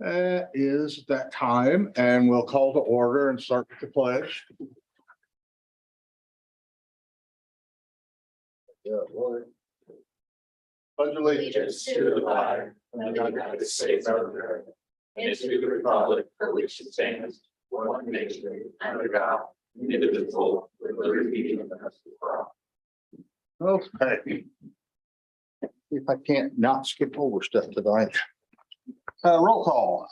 Is that time, and we'll call to order and start with the pledge. Yeah, boy. Pledge allegiance to the flag of the United States of America and to the republic for which it stands, one nation under God, indivisible, with liberty and justice for all. Okay. If I can't not skip over stuff tonight. Roll call.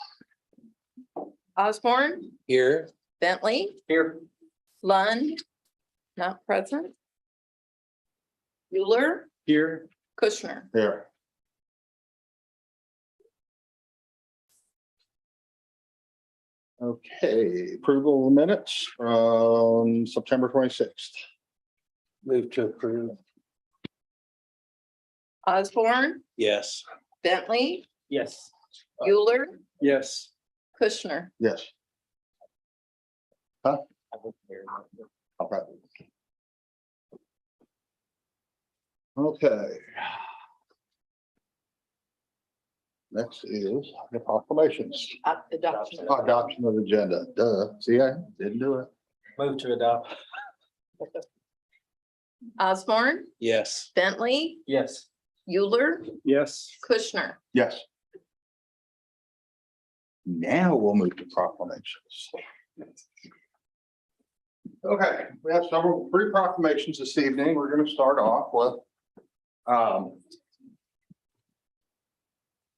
Osborne, Here. Bentley, Here. Lund, not present. Euler, Here. Kushner. There. Okay, approval of the minutes from September 26th. Move to approve. Osborne, Yes. Bentley, Yes. Euler, Yes. Kushner. Yes. Okay. Okay. Next is the proclamations. Adoption. Adoption of the agenda. Duh. See, I didn't do it. Move to adopt. Osborne, Yes. Bentley, Yes. Euler, Yes. Kushner. Yes. Now we'll move to proclamations. Okay, we have three proclamations this evening. We're going to start off with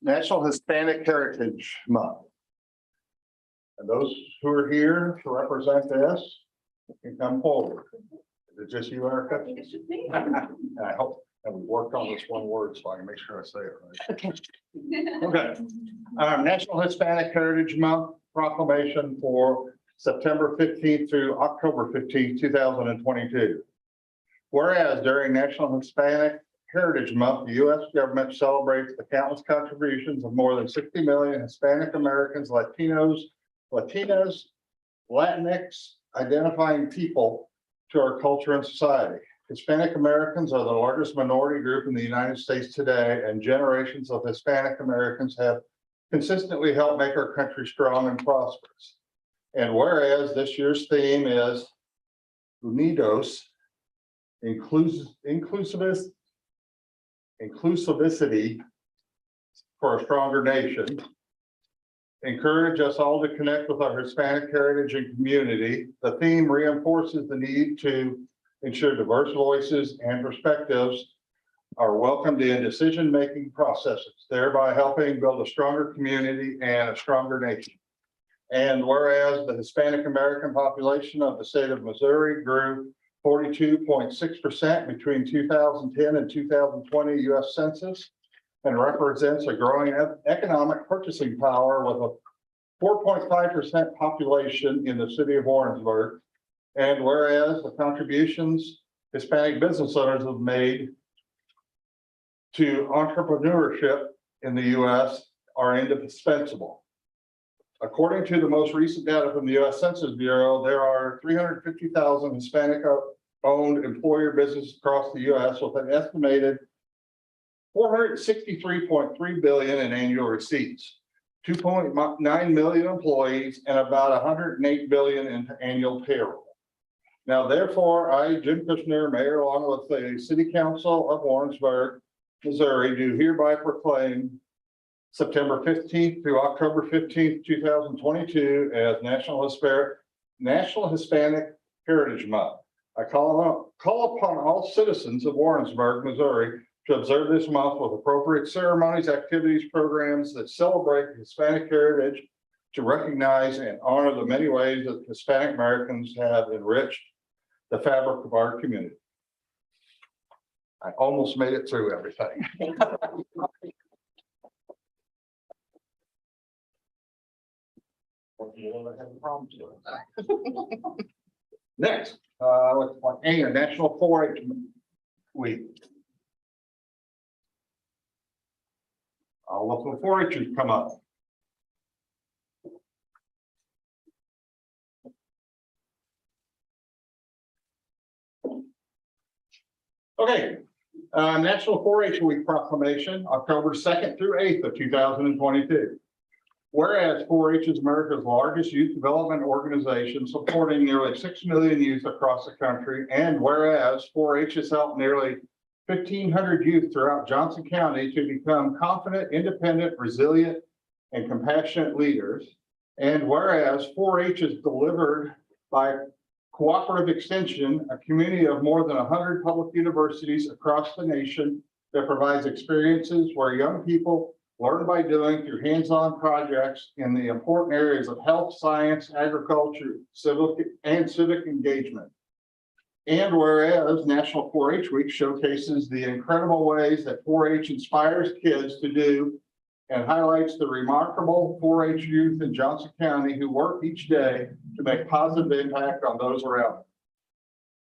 National Hispanic Heritage Month. And those who are here to represent this can come forward. Is it just you, Erica? I think it's just me. And I hope that we worked on this one word so I can make sure I say it right. Okay. Okay. National Hispanic Heritage Month proclamation for September 15th through October 15th, 2022. Whereas during National Hispanic Heritage Month, the U.S. government celebrates the countless contributions of more than 60 million Hispanic Americans, Latinas, Latinx identifying people to our culture and society. Hispanic Americans are the largest minority group in the United States today, and generations of Hispanic Americans have consistently helped make our country strong and prosperous. And whereas this year's theme is Unidos, inclusivity for a stronger nation, encourage us all to connect with our Hispanic heritage and community. The theme reinforces the need to ensure diverse voices and perspectives are welcomed in decision-making processes, thereby helping build a stronger community and a stronger nation. And whereas the Hispanic American population of the state of Missouri grew 42.6% between 2010 and 2020 U.S. Census, and represents a growing economic purchasing power with a 4.5% population in the city of Warrensburg. And whereas the contributions Hispanic business owners have made to entrepreneurship in the U.S. are indispensable. According to the most recent data from the U.S. Census Bureau, there are 350,000 Hispanic-owned employer businesses across the U.S. with an estimated $463.3 billion in annual receipts, 2.9 million employees, and about $108 billion in annual payroll. Now, therefore, I, Jim Kushner, Mayor, along with the City Council of Warrensburg, Missouri, do hereby proclaim September 15th through October 15th, 2022 as National Hispanic Heritage Month. I call upon all citizens of Warrensburg, Missouri, to observe this month with appropriate ceremonies, activities, programs that celebrate Hispanic heritage, to recognize and honor the many ways that Hispanic Americans have enriched the fabric of our community. I almost made it through everything. Next, let's point A, a National 4-H Week. I'll look for 4-H'ers come up. Okay, National 4-H Week proclamation, October 2nd through 8th of 2022. Whereas 4-H is America's largest youth development organization, supporting nearly 6 million youth across the country, and whereas 4-H has helped nearly 1,500 youth throughout Johnson County to become confident, independent, resilient, and compassionate leaders, and whereas 4-H is delivered by Cooperative Extension, a community of more than 100 public universities across the nation that provides experiences where young people learn by doing through hands-on projects in the important areas of health, science, agriculture, civic engagement. And whereas National 4-H Week showcases the incredible ways that 4-H inspires kids to do and highlights the remarkable 4-H youth in Johnson County who work each day to make positive impact on those around them.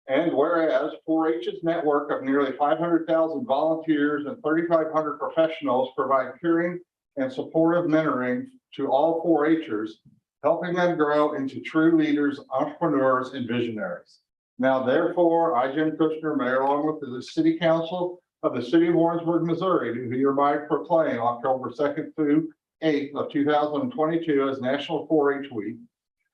And whereas 4-H's network of nearly 500,000 volunteers and 3,500 professionals provide caring and supportive mentoring to all 4-Hers, helping them grow into true leaders, entrepreneurs, and visionaries. Now, therefore, I, Jim Kushner, Mayor, along with the City Council of the City of Warrensburg, Missouri, do hereby proclaim October 2nd through 8th of 2022 as National 4-H Week,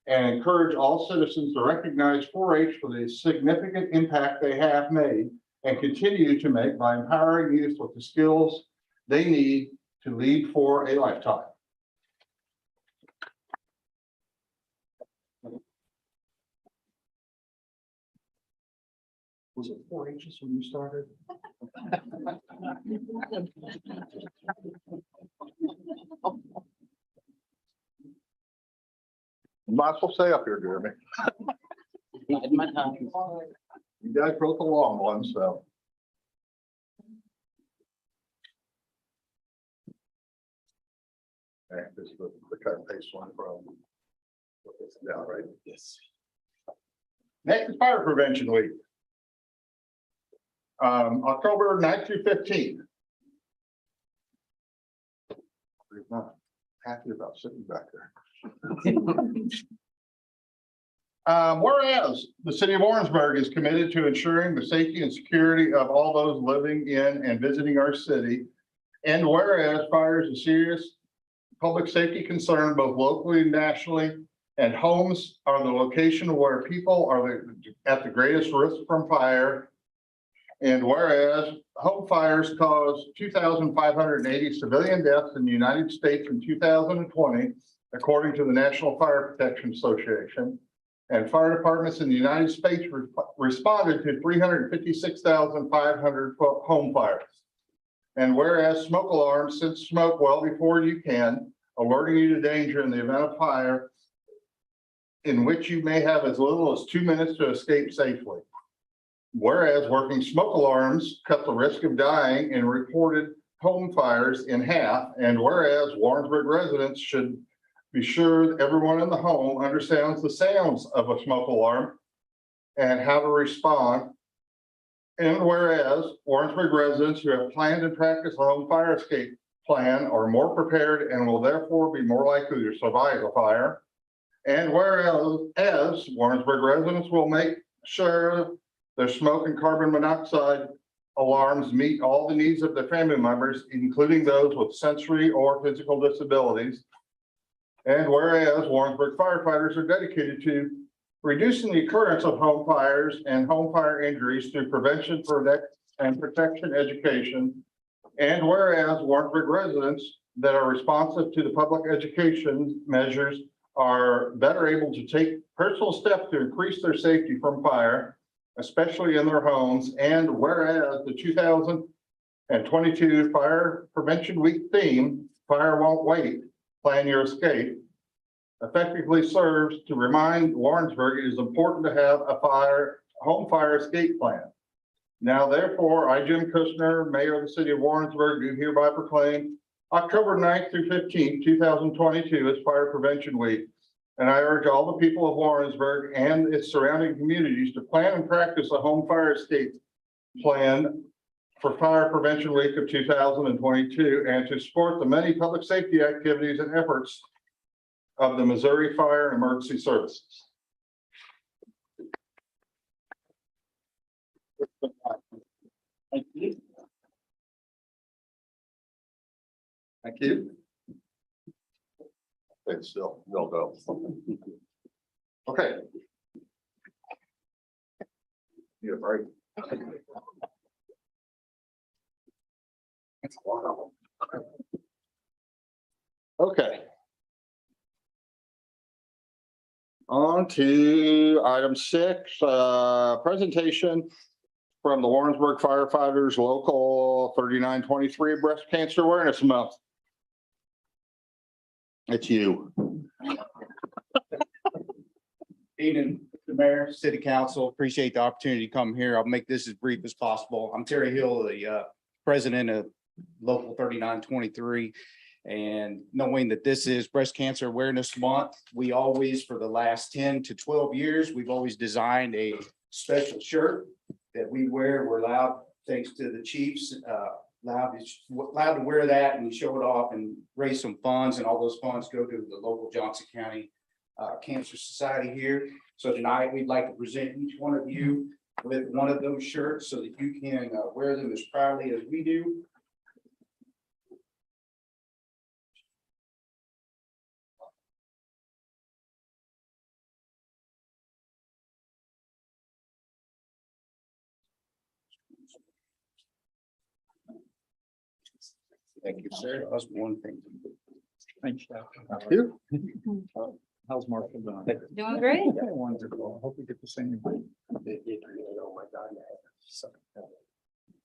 and encourage all citizens to recognize 4-H for the significant impact they have made and continue to make by empowering youth with the skills they need to lead for a lifetime. Was it 4-H's when you started? Might as well stay up here, Jeremy. You guys wrote the long one, so. Okay, this is the cut and paste one from. Yeah, right. Yes. Next is Fire Prevention Week. October 9th through 15th. I'm not happy about sitting back there. Whereas the City of Warrensburg is committed to ensuring the safety and security of all those living in and visiting our city, and whereas fire is a serious public safety concern both locally and nationally, and homes are the location where people are at the greatest risk from fire. And whereas home fires caused 2,580 civilian deaths in the United States in 2020, according to the National Fire Protection Association, and fire departments in the United States responded to 356,500 home fires. And whereas smoke alarms sense smoke well before you can, alerting you to danger in the event of fire, in which you may have as little as 2 minutes to escape safely. Whereas working smoke alarms cut the risk of dying in reported home fires in half, and whereas Warrensburg residents should be sure that everyone in the home understands the sounds of a smoke alarm and how to respond. And whereas Warrensburg residents who have planned and practiced a home fire escape plan are more prepared and will therefore be more likely to survive a fire. And whereas Warrensburg residents will make sure their smoke and carbon monoxide alarms meet all the needs of their family members, including those with sensory or physical disabilities. And whereas Warrensburg firefighters are dedicated to reducing the occurrence of home fires and home fire injuries through prevention, and protection education. And whereas Warrensburg residents that are responsive to the public education measures are better able to take personal steps to increase their safety from fire, especially in their homes. And whereas the 2022 Fire Prevention Week theme, Fire Won't Wait, Plan Your Escape, effectively serves to remind Warrensburg it is important to have a home fire escape plan. Now, therefore, I, Jim Kushner, Mayor of the City of Warrensburg, do hereby proclaim October 9th through 15th, 2022 as Fire Prevention Week. And I urge all the people of Warrensburg and its surrounding communities to plan and practice a home fire escape plan for Fire Prevention Week of 2022 and to support the many public safety activities and efforts of the Missouri Fire and Emergency Services. Thank you. Thank you. It's still, no go. Okay. Yeah, right. Okay. On to item 6, presentation from the Warrensburg firefighters, local 3923 breast cancer awareness month. It's you. Evening, the mayor, city council, appreciate the opportunity to come here. I'll make this as brief as possible. I'm Terry Hill, the president of local 3923. And knowing that this is breast cancer awareness month, we always, for the last 10 to 12 years, we've always designed a special shirt that we wear. We're allowed, thanks to the chiefs, allowed to wear that and show it off and raise some funds, and all those funds go to the local Johnson County Cancer Society here. So tonight, we'd like to present each one of you with one of those shirts so that you can wear them as proudly as we do. Thank you, sir. That's one thing. Thanks. Thank you. How's Marshall doing? Doing great. Wonderful. Hope we get the same.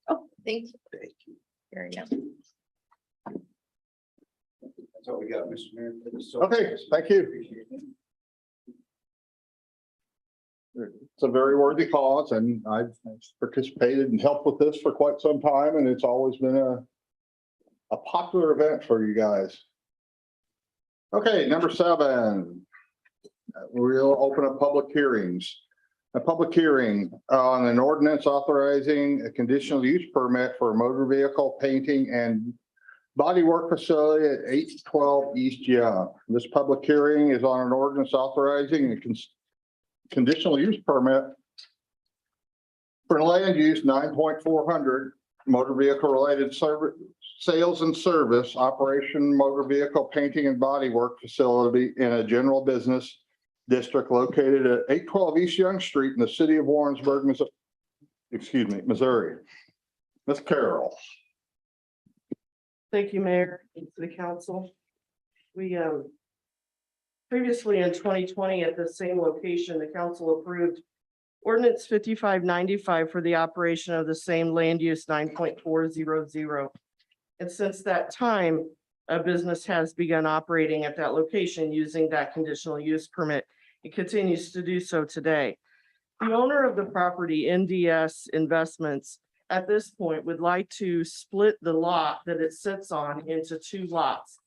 Oh, thank you. Thank you. Here we go. That's all we got, Mr. Mayor. Okay, thank you. It's a very worthy cause, and I've participated and helped with this for quite some time, and it's always been a popular event for you guys. Okay, number 7. We'll open up public hearings. A public hearing on an ordinance authorizing a conditional use permit for a motor vehicle painting and bodywork facility at 812 East Young. This public hearing is on an ordinance authorizing a conditional use permit for land use 9.400 motor vehicle related service, sales and service operation, motor vehicle painting and bodywork facility in a general business district located at 812 East Young Street in the city of Warrensburg, Missouri. Ms. Carroll. Thank you, Mayor, and to the council. We previously in 2020 at the same location, the council approved ordinance 5595 for the operation of the same land use 9.400. And since that time, a business has begun operating at that location using that conditional use permit. It continues to do so today. The owner of the property, NDS Investments, at this point would like to split the lot that it sits on into 2 lots.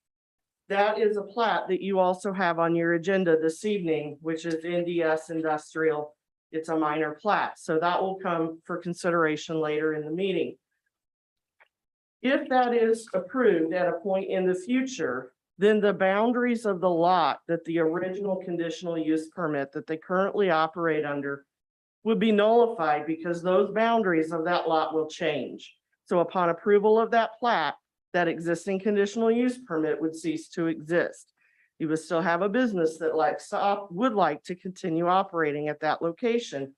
That is a plat that you also have on your agenda this evening, which is NDS Industrial. It's a minor plat, so that will come for consideration later in the meeting. If that is approved at a point in the future, then the boundaries of the lot that the original conditional use permit that they currently operate under would be nullified, because those boundaries of that lot will change. So upon approval of that plat, that existing conditional use permit would cease to exist. You would still have a business that would like to continue operating at that location.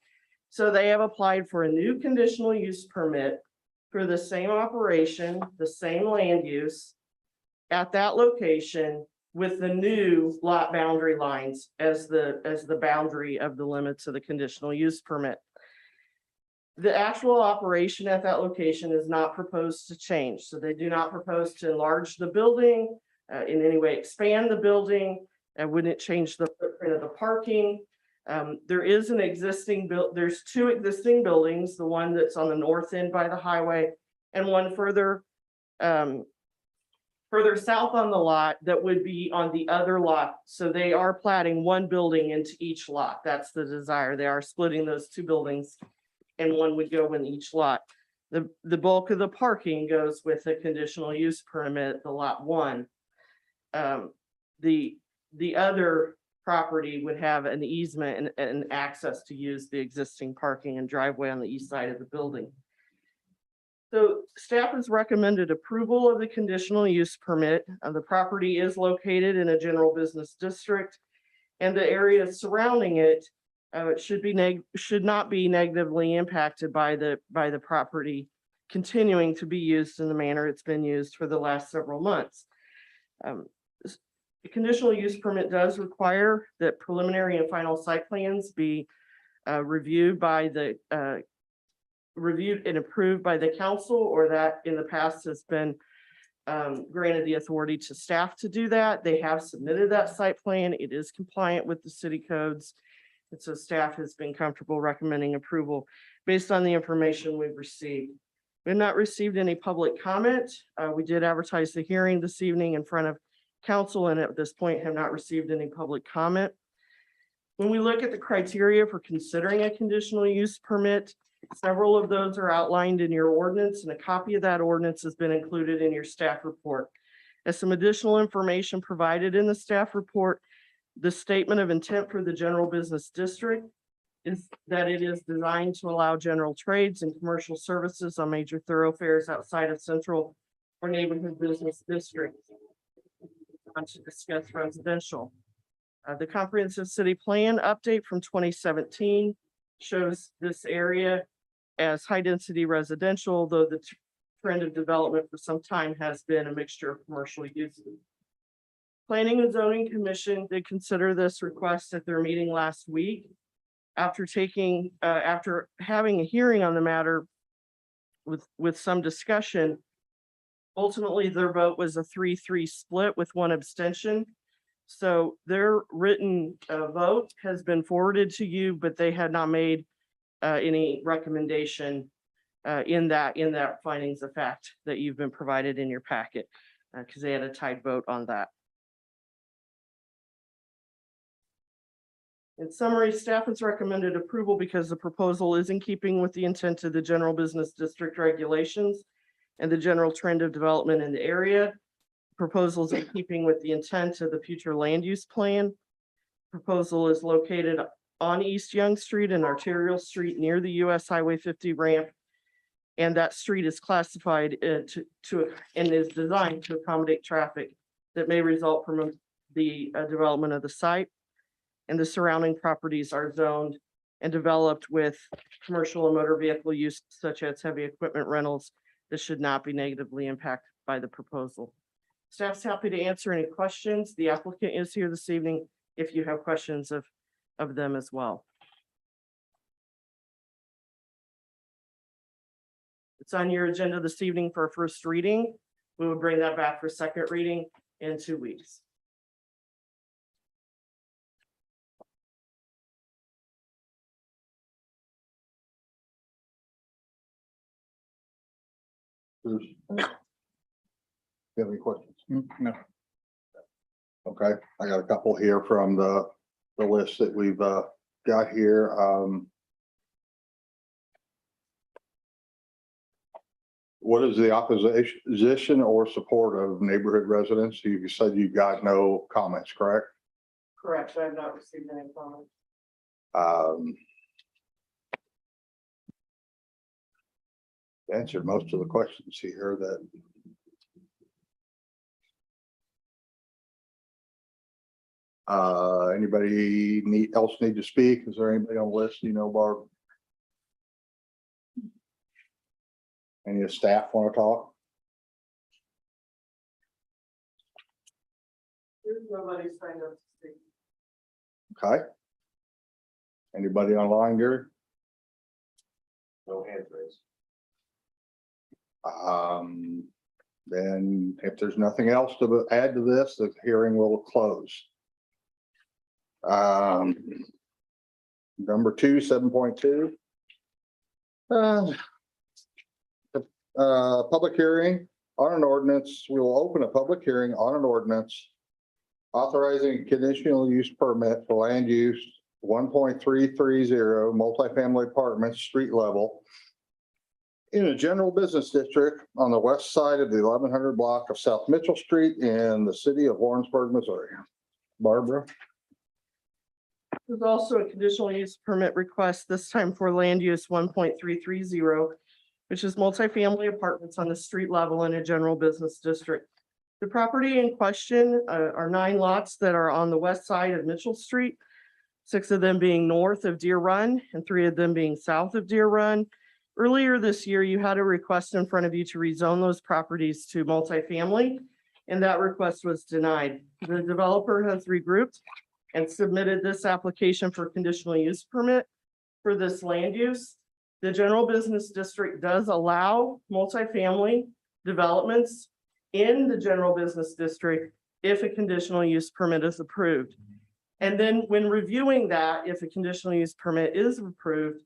So they have applied for a new conditional use permit for the same operation, the same land use at that location, with the new lot boundary lines as the boundary of the limits of the conditional use permit. The actual operation at that location is not proposed to change. So they do not propose to enlarge the building, in any way expand the building. Wouldn't change the footprint of the parking. There is an existing there's 2 existing buildings, the one that's on the north end by the highway and one further south on the lot that would be on the other lot. So they are platting 1 building into each lot. That's the desire. They are splitting those 2 buildings and one would go in each lot. The bulk of the parking goes with a conditional use permit, the lot 1. The other property would have an easement and access to use the existing parking and driveway on the east side of the building. So staff has recommended approval of the conditional use permit. The property is located in a general business district. And the area surrounding it should not be negatively impacted by the property continuing to be used in the manner it's been used for the last several months. The conditional use permit does require that preliminary and final site plans be reviewed and approved by the council, or that in the past has been granted the authority to staff to do that. They have submitted that site plan. It is compliant with the city codes. And so staff has been comfortable recommending approval based on the information we've received. We have not received any public comment. We did advertise the hearing this evening in front of council, and at this point have not received any public comment. When we look at the criteria for considering a conditional use permit, several of those are outlined in your ordinance, and a copy of that ordinance has been included in your staff report. As some additional information provided in the staff report, the statement of intent for the general business district is that it is designed to allow general trades and commercial services on major thoroughfares outside of central or neighborhood business districts. To discuss residential. The comprehensive city plan update from 2017 shows this area as high-density residential, though the trend of development for some time has been a mixture of commercial uses. Planning and Zoning Commission did consider this request at their meeting last week. After having a hearing on the matter with some discussion, ultimately, their vote was a 3-3 split with one abstention. So their written vote has been forwarded to you, but they had not made any recommendation in that findings of fact that you've been provided in your packet, because they had a tied vote on that. In summary, staff has recommended approval because the proposal is in keeping with the intent of the general business district regulations and the general trend of development in the area. Proposals in keeping with the intent of the future land use plan. Proposal is located on East Young Street and Arterial Street near the US Highway 50 ramp. And that street is classified and is designed to accommodate traffic that may result from the development of the site. And the surrounding properties are zoned and developed with commercial and motor vehicle use such as heavy equipment rentals. This should not be negatively impacted by the proposal. Staff's happy to answer any questions. The applicant is here this evening if you have questions of them as well. It's on your agenda this evening for a first reading. We will bring that back for second reading in 2 weeks. Do you have any questions? No. Okay, I got a couple here from the list that we've got here. What is the opposition or support of neighborhood residents? You said you got no comments, correct? Correct. I have not received any comments. Answered most of the questions here that. Anybody else need to speak? Is there anybody on the list, you know, Barb? Any of the staff want to talk? There's nobody signed up to speak. Okay. Anybody online, Gary? No hands raised. Then if there's nothing else to add to this, the hearing will close. Number 2, 7.2. Public hearing on an ordinance. We will open a public hearing on an ordinance authorizing a conditional use permit for land use 1.330 multifamily apartments, street level in a general business district on the west side of the 1100 block of South Mitchell Street in the city of Warrensburg, Missouri. Barbara? There's also a conditional use permit request, this time for land use 1.330 which is multifamily apartments on the street level in a general business district. The property in question are 9 lots that are on the west side of Mitchell Street, 6 of them being north of Deer Run and 3 of them being south of Deer Run. Earlier this year, you had a request in front of you to rezone those properties to multifamily, and that request was denied. The developer has regrouped and submitted this application for conditional use permit for this land use. The general business district does allow multifamily developments in the general business district if a conditional use permit is approved. And then when reviewing that, if a conditional use permit is approved,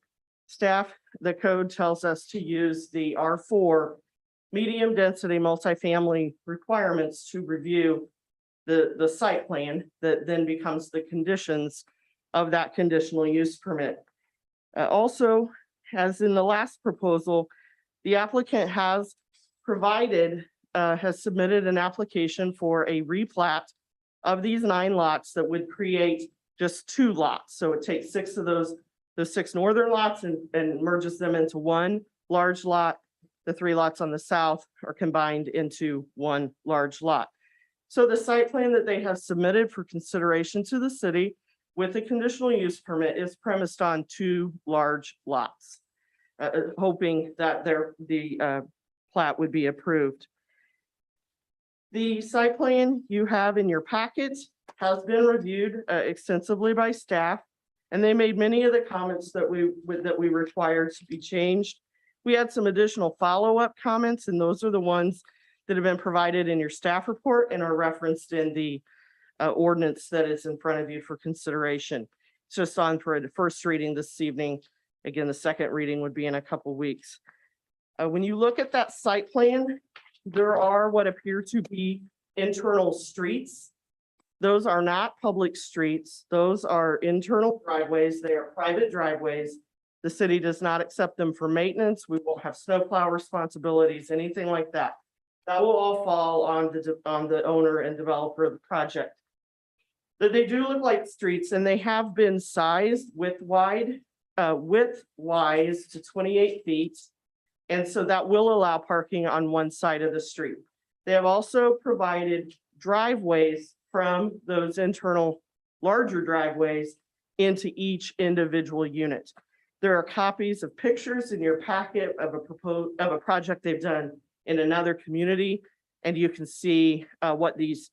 staff, the code tells us to use the R4 medium density multifamily requirements to review the site plan that then becomes the conditions of that conditional use permit. Also, as in the last proposal, the applicant has submitted an application for a replat of these 9 lots that would create just 2 lots. So it takes 6 of those 6 northern lots and merges them into 1 large lot. The 3 lots on the south are combined into 1 large lot. So the site plan that they have submitted for consideration to the city with a conditional use permit is premised on 2 large lots, hoping that the plat would be approved. The site plan you have in your packet has been reviewed extensively by staff, and they made many of the comments that we required to be changed. We had some additional follow-up comments, and those are the ones that have been provided in your staff report and are referenced in the ordinance that is in front of you for consideration. It's just on for the first reading this evening. Again, the second reading would be in a couple weeks. When you look at that site plan, there are what appear to be internal streets. Those are not public streets. Those are internal driveways. They are private driveways. The city does not accept them for maintenance. We won't have snowplow responsibilities, anything like that. That will all fall on the owner and developer of the project. But they do look like streets, and they have been sized width-wise to 28 feet. And so that will allow parking on one side of the street. They have also provided driveways from those internal larger driveways into each individual unit. There are copies of pictures in your packet of a project they've done in another community, and you can see what these,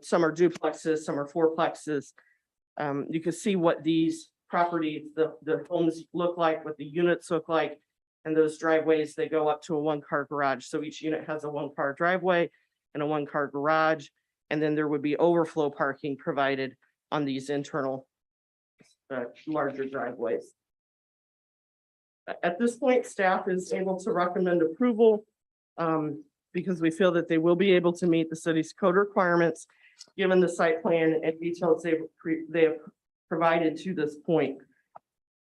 some are duplexes, some are fourplexes. You can see what these properties, the homes look like, what the units look like, and those driveways, they go up to a 1-car garage. So each unit has a 1-car driveway and a 1-car garage, and then there would be overflow parking provided on these internal larger driveways. At this point, staff is able to recommend approval because we feel that they will be able to meet the city's code requirements, given the site plan and details they have provided to this point.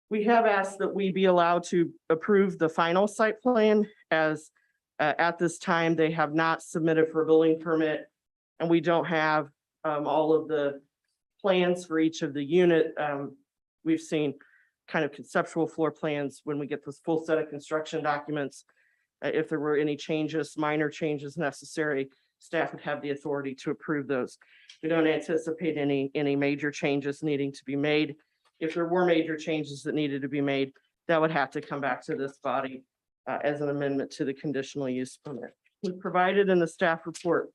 We have asked that we be allowed to approve the final site plan, as at this time, they have not submitted for a building permit, and we don't have all of the plans for each of the unit. We've seen kind of conceptual floor plans when we get this full set of construction documents. If there were any changes, minor changes necessary, staff would have the authority to approve those. We don't anticipate any major changes needing to be made. If there were major changes that needed to be made, that would have to come back to this body as an amendment to the conditional use permit. We provided in the staff report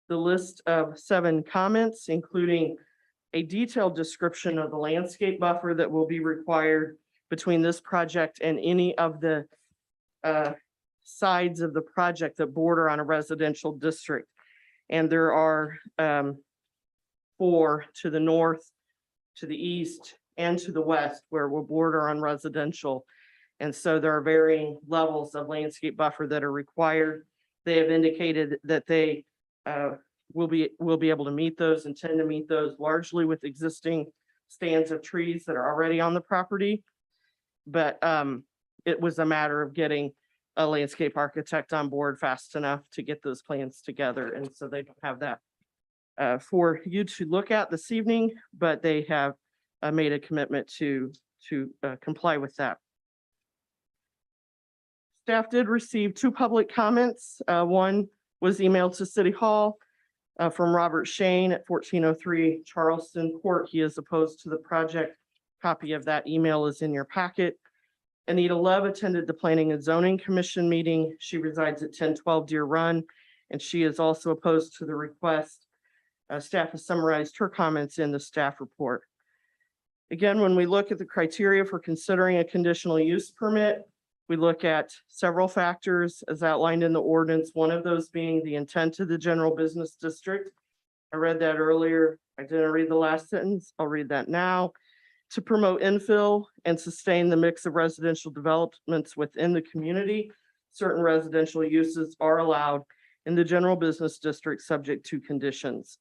the list of 7 comments, including a detailed description of the landscape buffer that will be required between this project and any of the sides of the project that border on a residential district. And there are 4 to the north, to the east, and to the west where we'll border on residential. And so there are varying levels of landscape buffer that are required. They have indicated that they will be able to meet those, intend to meet those largely with existing stands of trees that are already on the property. But it was a matter of getting a landscape architect on board fast enough to get those plans together. And so they don't have that for you to look at this evening, but they have made a commitment to comply with that. Staff did receive two public comments. One was emailed to City Hall from Robert Shane at 1403 Charleston Court. He is opposed to the project. Copy of that email is in your packet. Anita Love attended the Planning and Zoning Commission meeting. She resides at 1012 Deer Run, and she is also opposed to the request. Staff has summarized her comments in the staff report. Again, when we look at the criteria for considering a conditional use permit, we look at several factors as outlined in the ordinance, one of those being the intent of the general business district. I read that earlier. I didn't read the last sentence. I'll read that now. To promote infill and sustain the mix of residential developments within the community, certain residential uses are allowed in the general business district subject to conditions.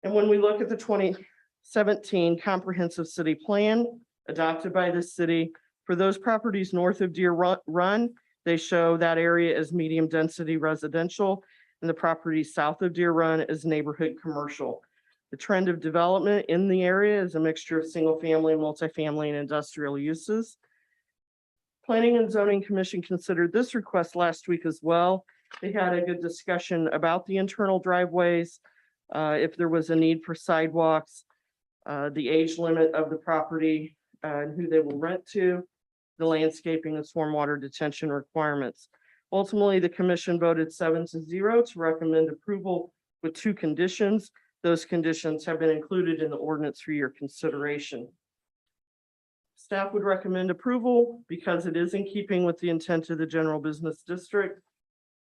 And when we look at the 2017 comprehensive city plan adopted by the city, for those properties north of Deer Run, they show that area as medium density residential, and the properties south of Deer Run is neighborhood commercial. The trend of development in the area is a mixture of single family, multifamily, and industrial uses. Planning and Zoning Commission considered this request last week as well. They had a good discussion about the internal driveways, if there was a need for sidewalks, the age limit of the property, and who they will rent to, the landscaping and stormwater detention requirements. Ultimately, the commission voted 7-0 to recommend approval with two conditions. Those conditions have been included in the ordinance for your consideration. Staff would recommend approval because it is in keeping with the intent of the general business district.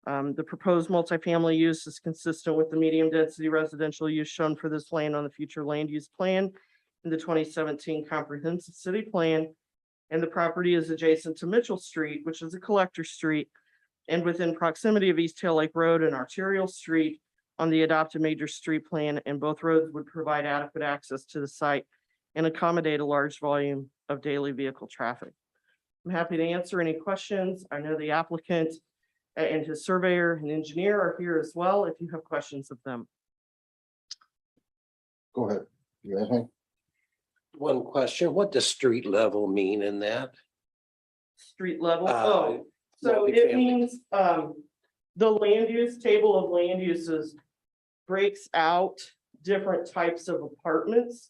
The proposed multifamily use is consistent with the medium density residential use shown for this land on the future land use plan in the 2017 comprehensive city plan. And the property is adjacent to Mitchell Street, which is a collector street, and within proximity of East Tail Lake Road and Arterial Street on the adopted major street plan, and both roads would provide adequate access to the site and accommodate a large volume of daily vehicle traffic. I'm happy to answer any questions. I know the applicant and his surveyor and engineer are here as well if you have questions of them. Go ahead. You have anything? One question, what does street level mean in that? Street level, Uh, so it multifamily. means, the land use table of land uses breaks out different types of apartments,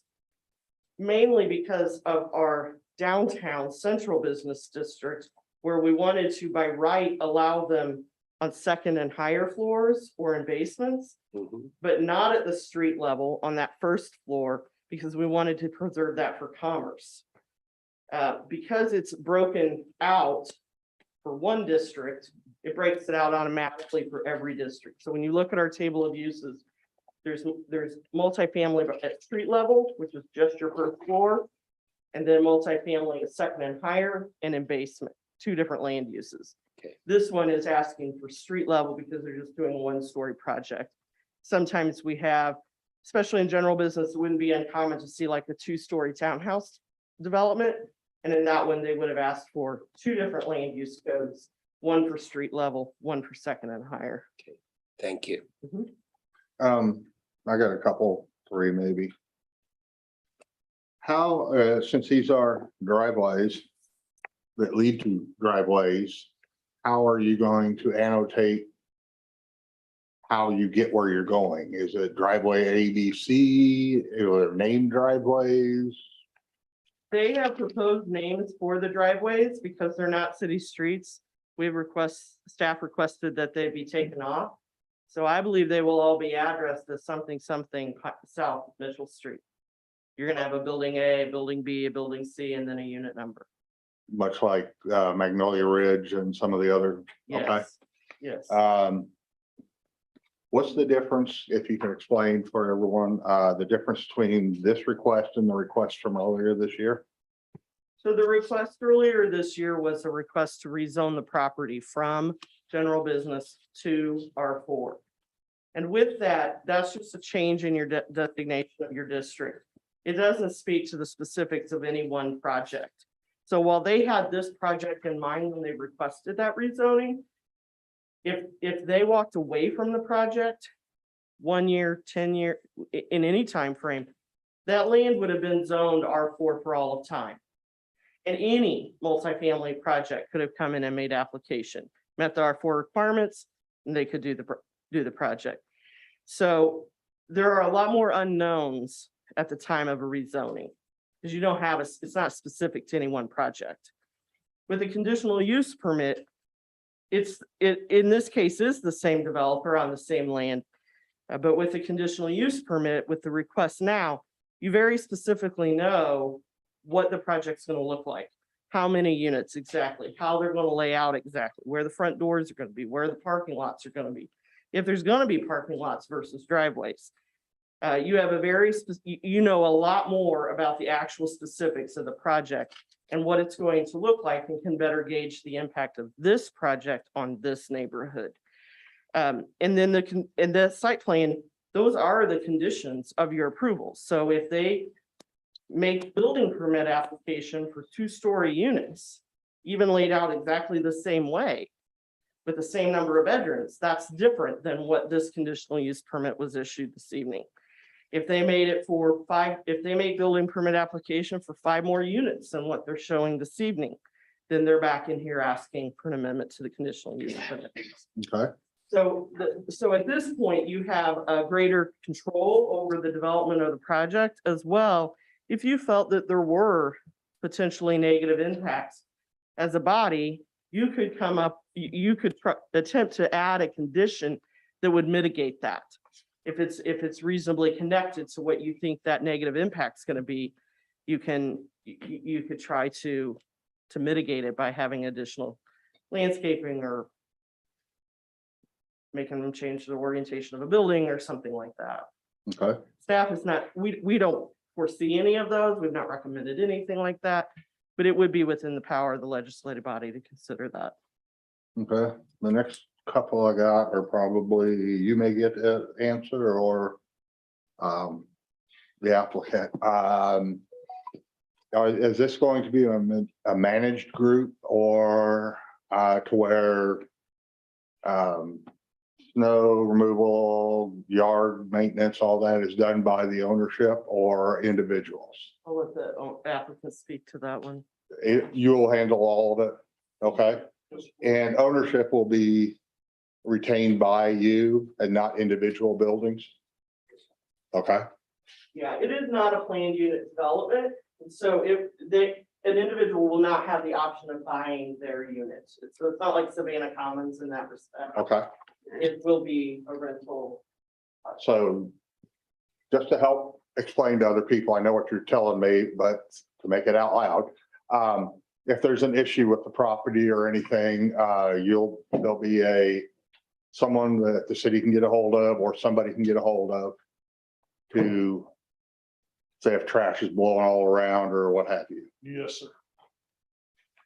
mainly because of our downtown central business district, where we wanted to by right allow them on second and higher floors or in basements, Mhm. but not at the street level on that first floor, because we wanted to preserve that for commerce. Because it's broken out for one district, it breaks it out automatically for every district. So when you look at our table of uses, there's multifamily at street level, which is just your first floor, and then multifamily at second and higher and in basement, two different land uses. Okay. This one is asking for street level because they're just doing a one-story project. Sometimes we have, especially in general business, it wouldn't be uncommon to see like a two-story townhouse development. And in that one, they would have asked for two different land use codes, one for street level, one for second and higher. Thank you. I got a couple, three maybe. How, since these are driveways that lead to driveways, how are you going to annotate how you get where you're going? Is it driveway A, B, C, or named driveways? They have proposed names for the driveways because they're not city streets. Staff requested that they be taken off. So I believe they will all be addressed as something south of Mitchell Street. You're gonna have a building A, a building B, a building C, and then a unit number. Much like Magnolia Ridge and some of the other, okay. Yes, yes. What's the difference, if you can explain for everyone, the difference between this request and the request from earlier this year? So the request earlier this year was a request to rezone the property from general business to R4. And with that, that's just a change in your designation of your district. It doesn't speak to the specifics of any one project. So while they had this project in mind when they requested that rezoning, if they walked away from the project 1 year, 10 year, in any time frame, that land would have been zoned R4 for all of time. And any multifamily project could have come in and made application, met our 4 requirements, and they could do the project. So there are a lot more unknowns at the time of a rezoning. Because you don't have it's not specific to any one project. With a conditional use permit, in this case is the same developer on the same land. But with the conditional use permit, with the request now, you very specifically know what the project's gonna look like. How many units exactly, how they're gonna lay out exactly, where the front doors are gonna be, where the parking lots are gonna be. If there's gonna be parking lots versus driveways. You have you know a lot more about the actual specifics of the project and what it's going to look like, and can better gauge the impact of this project on this neighborhood. And then the site plan, those are the conditions of your approval. So if they make building permit application for 2-story units, even laid out exactly the same way, with the same number of bedrooms, that's different than what this conditional use permit was issued this evening. If they made it for 5, if they make building permit application for 5 more units than what they're showing this evening, then they're back in here asking for an amendment to the conditional use permit. Okay, So at this point, you have a greater control over the development of the project as well. If you felt that there were potentially negative impacts as a body, you could come up, you could attempt to add a condition that would mitigate that. If it's reasonably connected to what you think that negative impact is going to be, you could try to mitigate it by having additional landscaping or making them change the orientation of a building or something like that. okay, Staff is not, we don't foresee any of those. We've not recommended anything like that, but it would be within the power of the legislative body to consider that. okay. The next couple I got are probably, you may get to answer or the applicant. Is this going to be a managed group or to where snow removal, yard maintenance, all that is done by the ownership or individuals? I'll let the applicant speak to that one. You will handle all of it, okay? And ownership will be retained by you and not individual buildings? Okay, Yeah, it is not a planned unit development. And so if an individual will not have the option of buying their units. So it's not like Savannah Commons in that respect. okay. It will be a rental. So just to help explain to other people, I know what you're telling me, but to make it out loud, if there's an issue with the property or anything, there'll be someone that the city can get a hold of or somebody can get a hold of to say if trash is blowing all around or what have you. Yes, sir.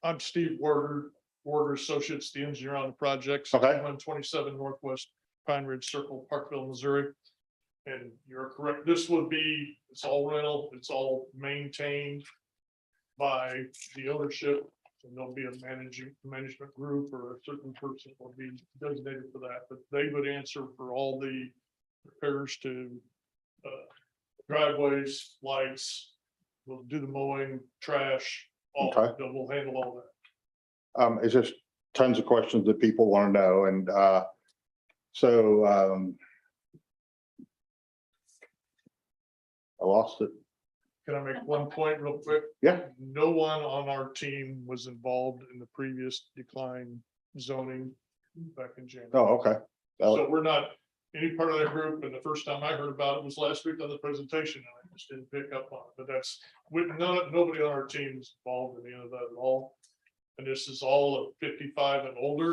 I'm Steve Warder Associates, the engineer on the project. Okay. 127 Northwest Pine Ridge Circle, Parkville, Missouri. And you're correct. This would be, it's all rental, it's all maintained by the ownership. And there'll be a management group or a certain person will be designated for that, but they would answer for all the repairs to driveways, lights. We'll do the mowing, trash, all, Okay. we'll handle all that. It's just tons of questions that people want to know. And I lost it. Can I make one point real quick? Yeah. No one on our team was involved in the previous decline zoning back in January. Oh, okay. So we're not any part of that group. And the first time I heard about it was last week on the presentation. And I just didn't pick up on it. But that's nobody on our team is involved in any of that at all. And this is all a 55 and older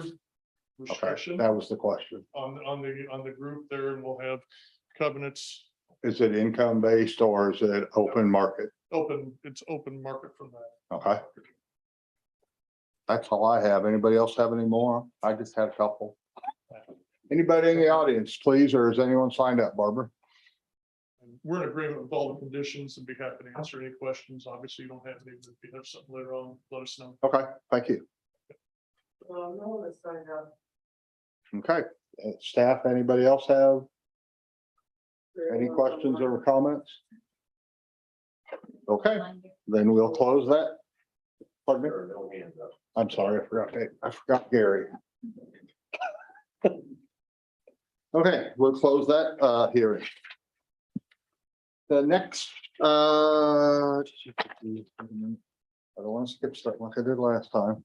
Okay, restriction that was the question. on the group there, and we'll have covenants Is it income based or is it open market? open. It's open market from that. Okay. That's all I have. Anybody else have any more? I just had a couple. Anybody in the audience, please, or is anyone signed up, Barbara? And we're in agreement with all the conditions and be happy to answer any questions. Obviously, you don't have any, but if you have something later on, let us know. Okay, thank you. No one has signed up. Okay, staff, anybody else have any questions or comments? Okay, then we'll close that. Pardon me? I'm sorry, I forgot Gary. Okay, we'll close that hearing. The next, I don't want to skip stuff like I did last time.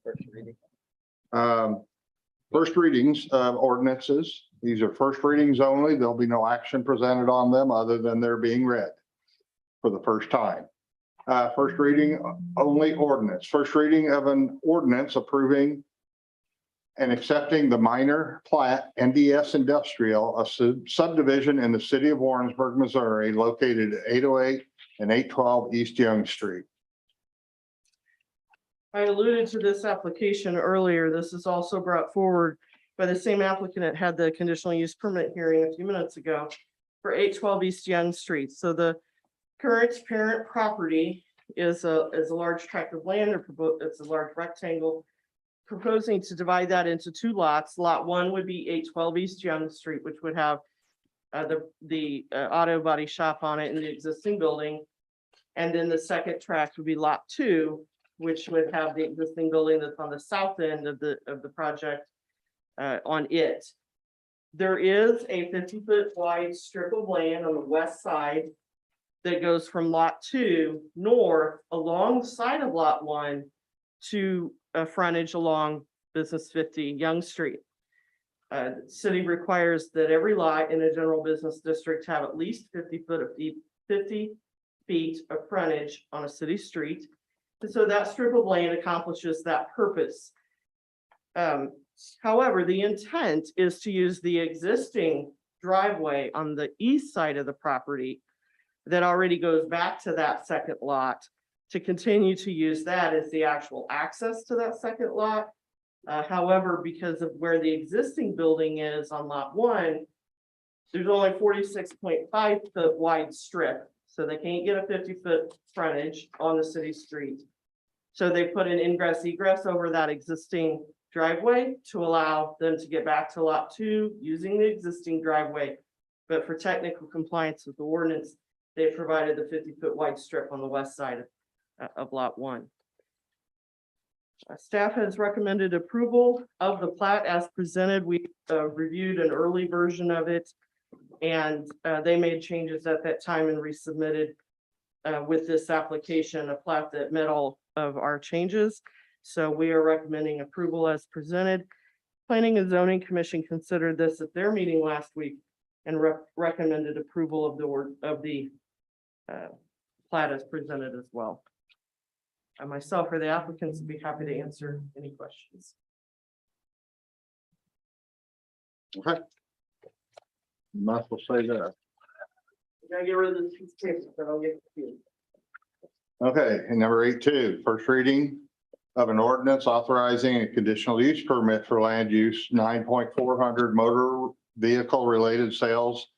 First readings of ordinances. These are first readings only. There'll be no action presented on them other than they're being read for the first time. First reading only ordinance. First reading of an ordinance approving and accepting the minor plat NDS Industrial, a subdivision in the city of Warrensburg, Missouri, located at 808 and 812 East Young Street. I alluded to this application earlier. This is also brought forward by the same applicant that had the conditional use permit hearing a few minutes ago for 812 East Young Street. So the current parent property is a large tract of land, or it's a large rectangle, proposing to divide that into two lots. Lot 1 would be 812 East Young Street, which would have the auto body shop on it in the existing building. And then the second tract would be Lot 2, which would have the existing building that's on the south end of the project on it. There is a 50-foot wide strip of land on the west side that goes from Lot 2 north alongside of Lot 1 to a frontage along Business 50 Young Street. The city requires that every lot in a general business district have at least 50 feet of frontage on a city street. And so that strip of land accomplishes that purpose. However, the intent is to use the existing driveway on the east side of the property that already goes back to that second lot, to continue to use that as the actual access to that second lot. However, because of where the existing building is on Lot 1, there's only 46.5 foot wide strip. So they can't get a 50-foot frontage on the city street. So they put an ingress egress over that existing driveway to allow them to get back to Lot 2 using the existing driveway. But for technical compliance with the ordinance, they provided the 50-foot wide strip on the west side of Lot 1. Staff has recommended approval of the plat as presented. We reviewed an early version of it, and they made changes at that time and resubmitted with this application a plat that met all of our changes. So we are recommending approval as presented. Planning and Zoning Commission considered this at their meeting last week and recommended approval of the plat as presented as well. Myself or the applicants would be happy to answer any questions. Okay. Might as well say that. Gotta get rid of this piece of paper, so I don't get confused. Okay, and number 8.2, first reading of an ordinance authorizing a conditional use permit for land use 9.400 motor vehicle related sales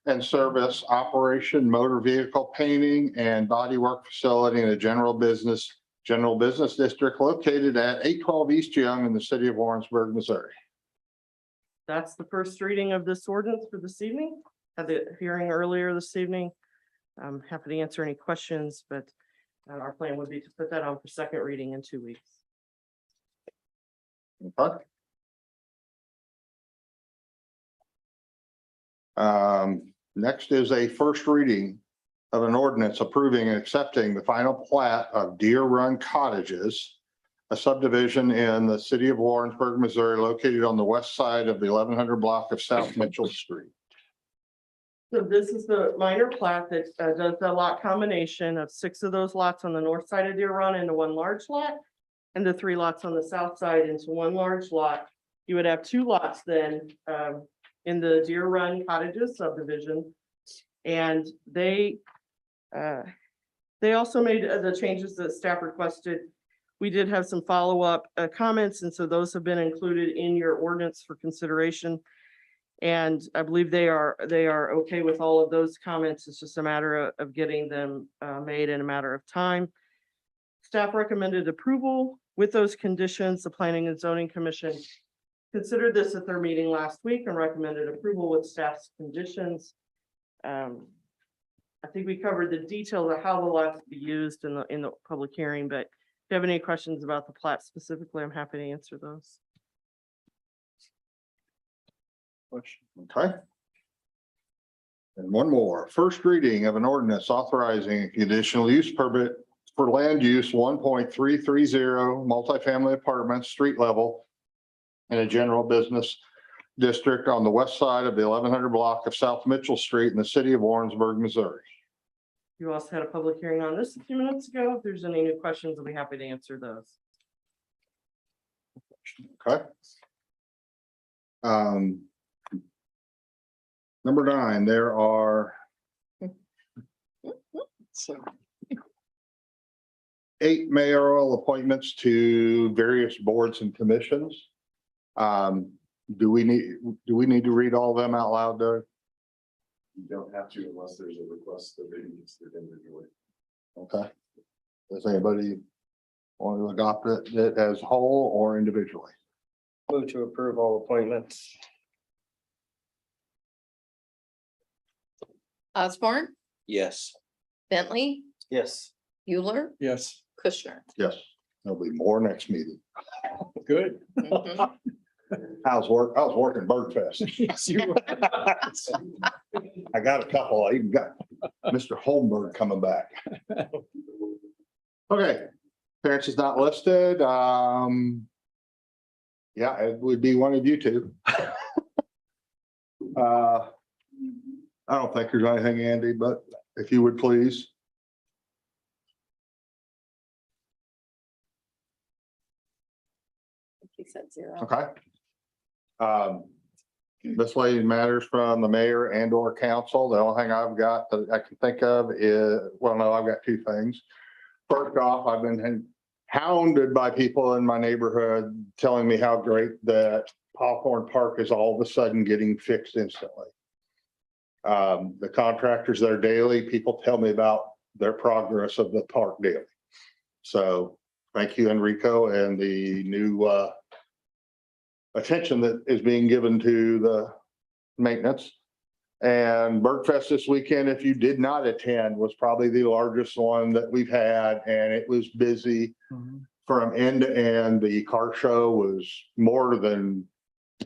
and service operation, motor vehicle painting and bodywork facility in a general business district located at 812 East Young in the city of Warrensburg, Missouri. That's the first reading of this ordinance for this evening. Had the hearing earlier this evening. I'm happy to answer any questions, but our plan would be to put that on for second reading in 2 weeks. Okay. Next is a first reading of an ordinance approving and accepting the final plat of Deer Run Cottages, a subdivision in the city of Warrensburg, Missouri, located on the west side of the 1100 block of South Mitchell Street. So this is the minor plat that does the lot combination of 6 of those lots on the north side of Deer Run into one large lot, and the 3 lots on the south side into one large lot. You would have 2 lots then in the Deer Run Cottages subdivision. And they also made the changes that staff requested. We did have some follow-up comments, and so those have been included in your ordinance for consideration. And I believe they are okay with all of those comments. It's just a matter of getting them made in a matter of time. Staff recommended approval with those conditions. The Planning and Zoning Commission considered this at their meeting last week and recommended approval with staff's conditions. I think we covered the details of how the lots be used in the public hearing, but you have any questions about the plat specifically, I'm happy to answer those. Okay. And one more, first reading of an ordinance authorizing a conditional use permit for land use 1.330 multifamily apartments, street level in a general business district on the west side of the 1100 block of South Mitchell Street in the city of Warrensburg, Missouri. You also had a public hearing on this a few minutes ago. If there's any new questions, I'll be happy to answer those. Okay. Number 9, there are So 8 mayoral appointments to various boards and commissions. Do we need to read all of them out loud, Doug? You don't have to unless there's a request that they need to individually. Okay. Does anybody want to adopt it as whole or individually? Move to approve all appointments. Osborne, Yes. Bentley, Yes. Euler, yes, Kushner. Yes. There'll be more next meeting. good. Mhm. I was working Bird Fest. Yes, you were. I got a couple. I even got Mr. Holmberg coming back. Okay, parents is not listed. Yeah, it would be one of you two. I don't think there's anything, Andy, but if you would please. He said 0. Okay. Miscellaneous matters from the mayor and or council. The only thing I've got that I can think of is, well, no, I've got 2 things. First off, I've been hounded by people in my neighborhood telling me how great that Popcorn Park is all of a sudden getting fixed instantly. The contractors there daily, people tell me about their progress of the park daily. So thank you, Enrico, and the new attention that is being given to the maintenance. And Birdfest this weekend, if you did not attend, was probably the largest one that we've had, and it was busy from end to end. The car show was more than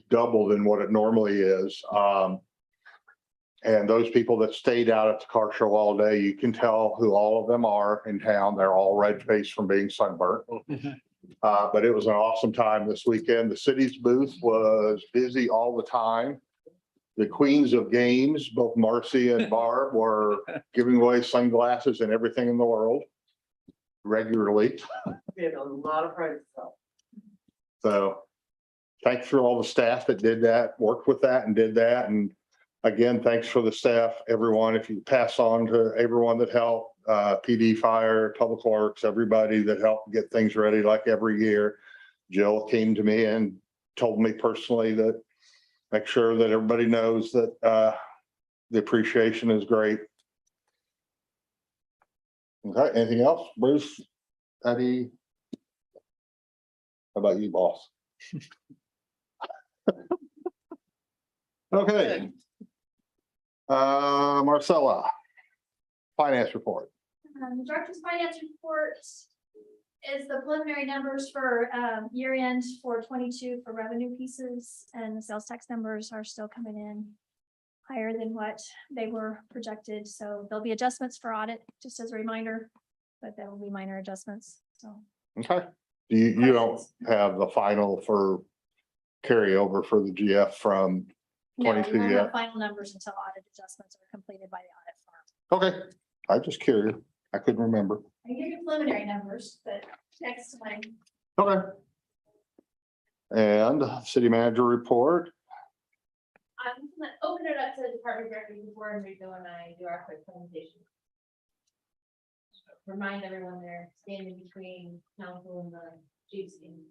double than what it normally is. And those people that stayed out at the car show all day, you can tell who all of them are in town. They're all red-faced from being sunburnt. But it was an awesome time this weekend. The city's booth was busy all the time. The queens of games, both Marcy and Barb, were giving away sunglasses and everything in the world regularly. We had a lot of prizes. So thanks for all the staff that did that, worked with that and did that. And again, thanks for the staff, everyone. If you pass on to everyone that helped, PD, fire, public works, everybody that helped get things ready like every year. Jill came to me and told me personally that make sure that everybody knows that the appreciation is great. Okay, anything else? Bruce, Eddie? How about you, boss? Okay. Marcella, finance report. The director's finance report is the preliminary numbers for year end for 22 for revenue pieces, and the sales tax numbers are still coming in higher than what they were projected. So there'll be adjustments for audit, just as a reminder, but there will be minor adjustments. So Okay. You don't have the final for carryover for the GF from no, we 22 won't yet? have final numbers until audit adjustments are completed by the audit firm. Okay, I just curious. I couldn't remember. I can give you preliminary numbers, but next time. Okay. And city manager report. I'm gonna open it up to the department directors before Enrico and I do our quick presentation. Remind everyone they're standing between council and the chief's team.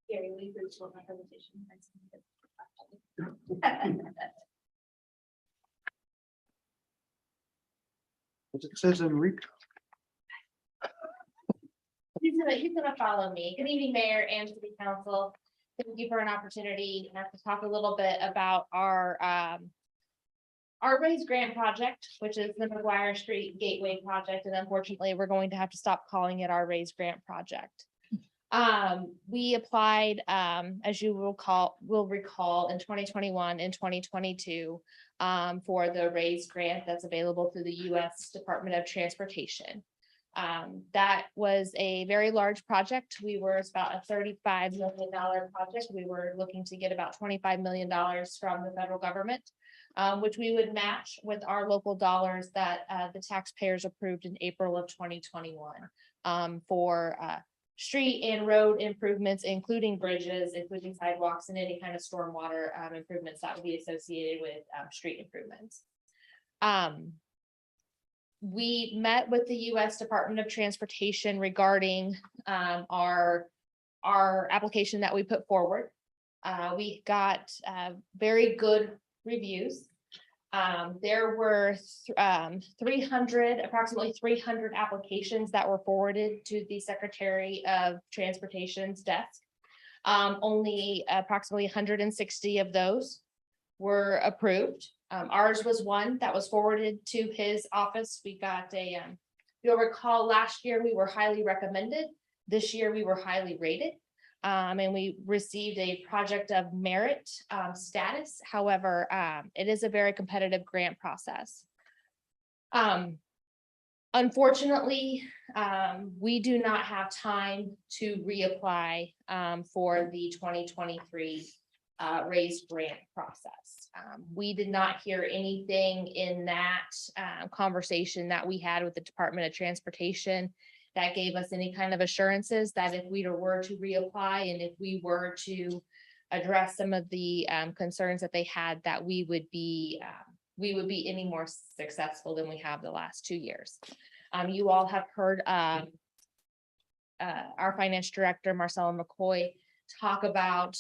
Gary, will you please hold my presentation? It says Enrico. He's gonna follow me. Good evening, Mayor and City Council. Thank you for an opportunity to talk a little bit about our our Raise Grant project, which is the McGuire Street Gateway project, and unfortunately, we're going to have to stop calling it our Raise Grant project. We applied, as you will recall in 2021 and 2022, for the Raise Grant that's available through the U.S. Department of Transportation. That was a very large project. It's about a $35 million project. We were looking to get about $25 million from the federal government, which we would match with our local dollars that the taxpayers approved in April of 2021 for street and road improvements, including bridges, including sidewalks, and any kind of stormwater improvements that would be associated with street improvements. We met with the U.S. Department of Transportation regarding our application that we put forward. We got very good reviews. There were approximately 300 applications that were forwarded to the Secretary of Transportation's desk. Only approximately 160 of those were approved. Ours was one that was forwarded to his office. We got you'll recall last year we were highly recommended. This year we were highly rated. And we received a project of merit status. However, it is a very competitive grant process. Unfortunately, we do not have time to reapply for the 2023 raised grant process. We did not hear anything in that conversation that we had with the Department of Transportation that gave us any kind of assurances that if we were to reapply and if we were to address some of the concerns that they had, that we would be any more successful than we have the last 2 years. You all have heard our finance director, Marcella McCoy, talk about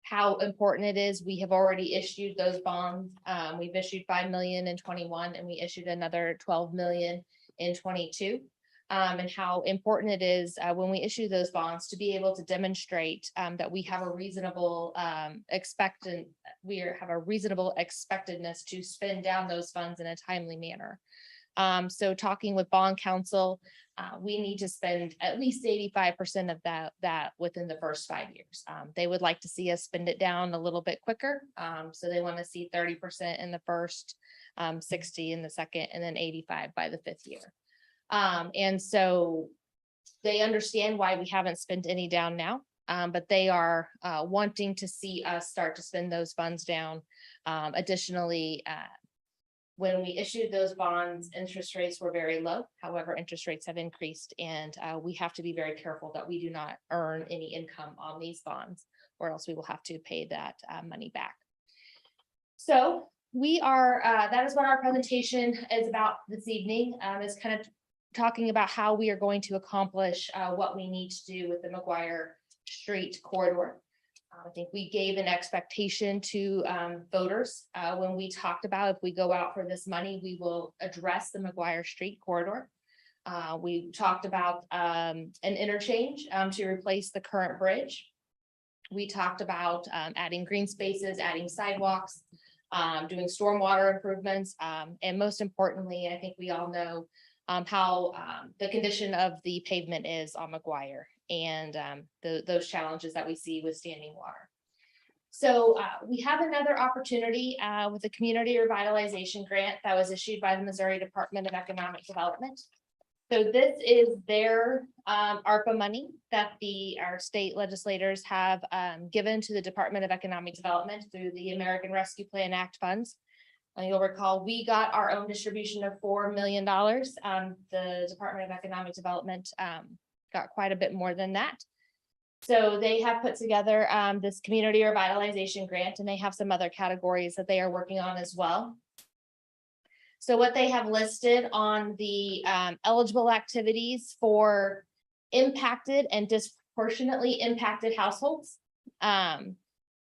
how important it is. We have already issued those bonds. We've issued 5 million in 21, and we issued another 12 million in 22. And how important it is when we issue those bonds to be able to demonstrate that we have a reasonable expectedness to spend down those funds in a timely manner. So talking with bond counsel, we need to spend at least 85% of that within the first 5 years. They would like to see us spend it down a little bit quicker. So they want to see 30% in the first, 60 in the second, and then 85 by the 5th year. And so they understand why we haven't spent any down now, but they are wanting to see us start to spend those funds down. Additionally, when we issued those bonds, interest rates were very low. However, interest rates have increased, and we have to be very careful that we do not earn any income on these bonds, or else we will have to pay that money back. So we are, that is what our presentation is about this evening, is kind of talking about how we are going to accomplish what we need to do with the McGuire Street corridor. I think we gave an expectation to voters when we talked about if we go out for this money, we will address the McGuire Street corridor. We talked about an interchange to replace the current bridge. We talked about adding green spaces, adding sidewalks, doing stormwater improvements. And most importantly, I think we all know how the condition of the pavement is on McGuire and those challenges that we see with standing water. So we have another opportunity with the community revitalization grant that was issued by the Missouri Department of Economic Development. So this is their ARPA money that our state legislators have given to the Department of Economic Development through the American Rescue Plan Act funds. You'll recall we got our own distribution of $4 million. The Department of Economic Development got quite a bit more than that. So they have put together this community revitalization grant, and they have some other categories that they are working on as well. So what they have listed on the eligible activities for impacted and disproportionately impacted households.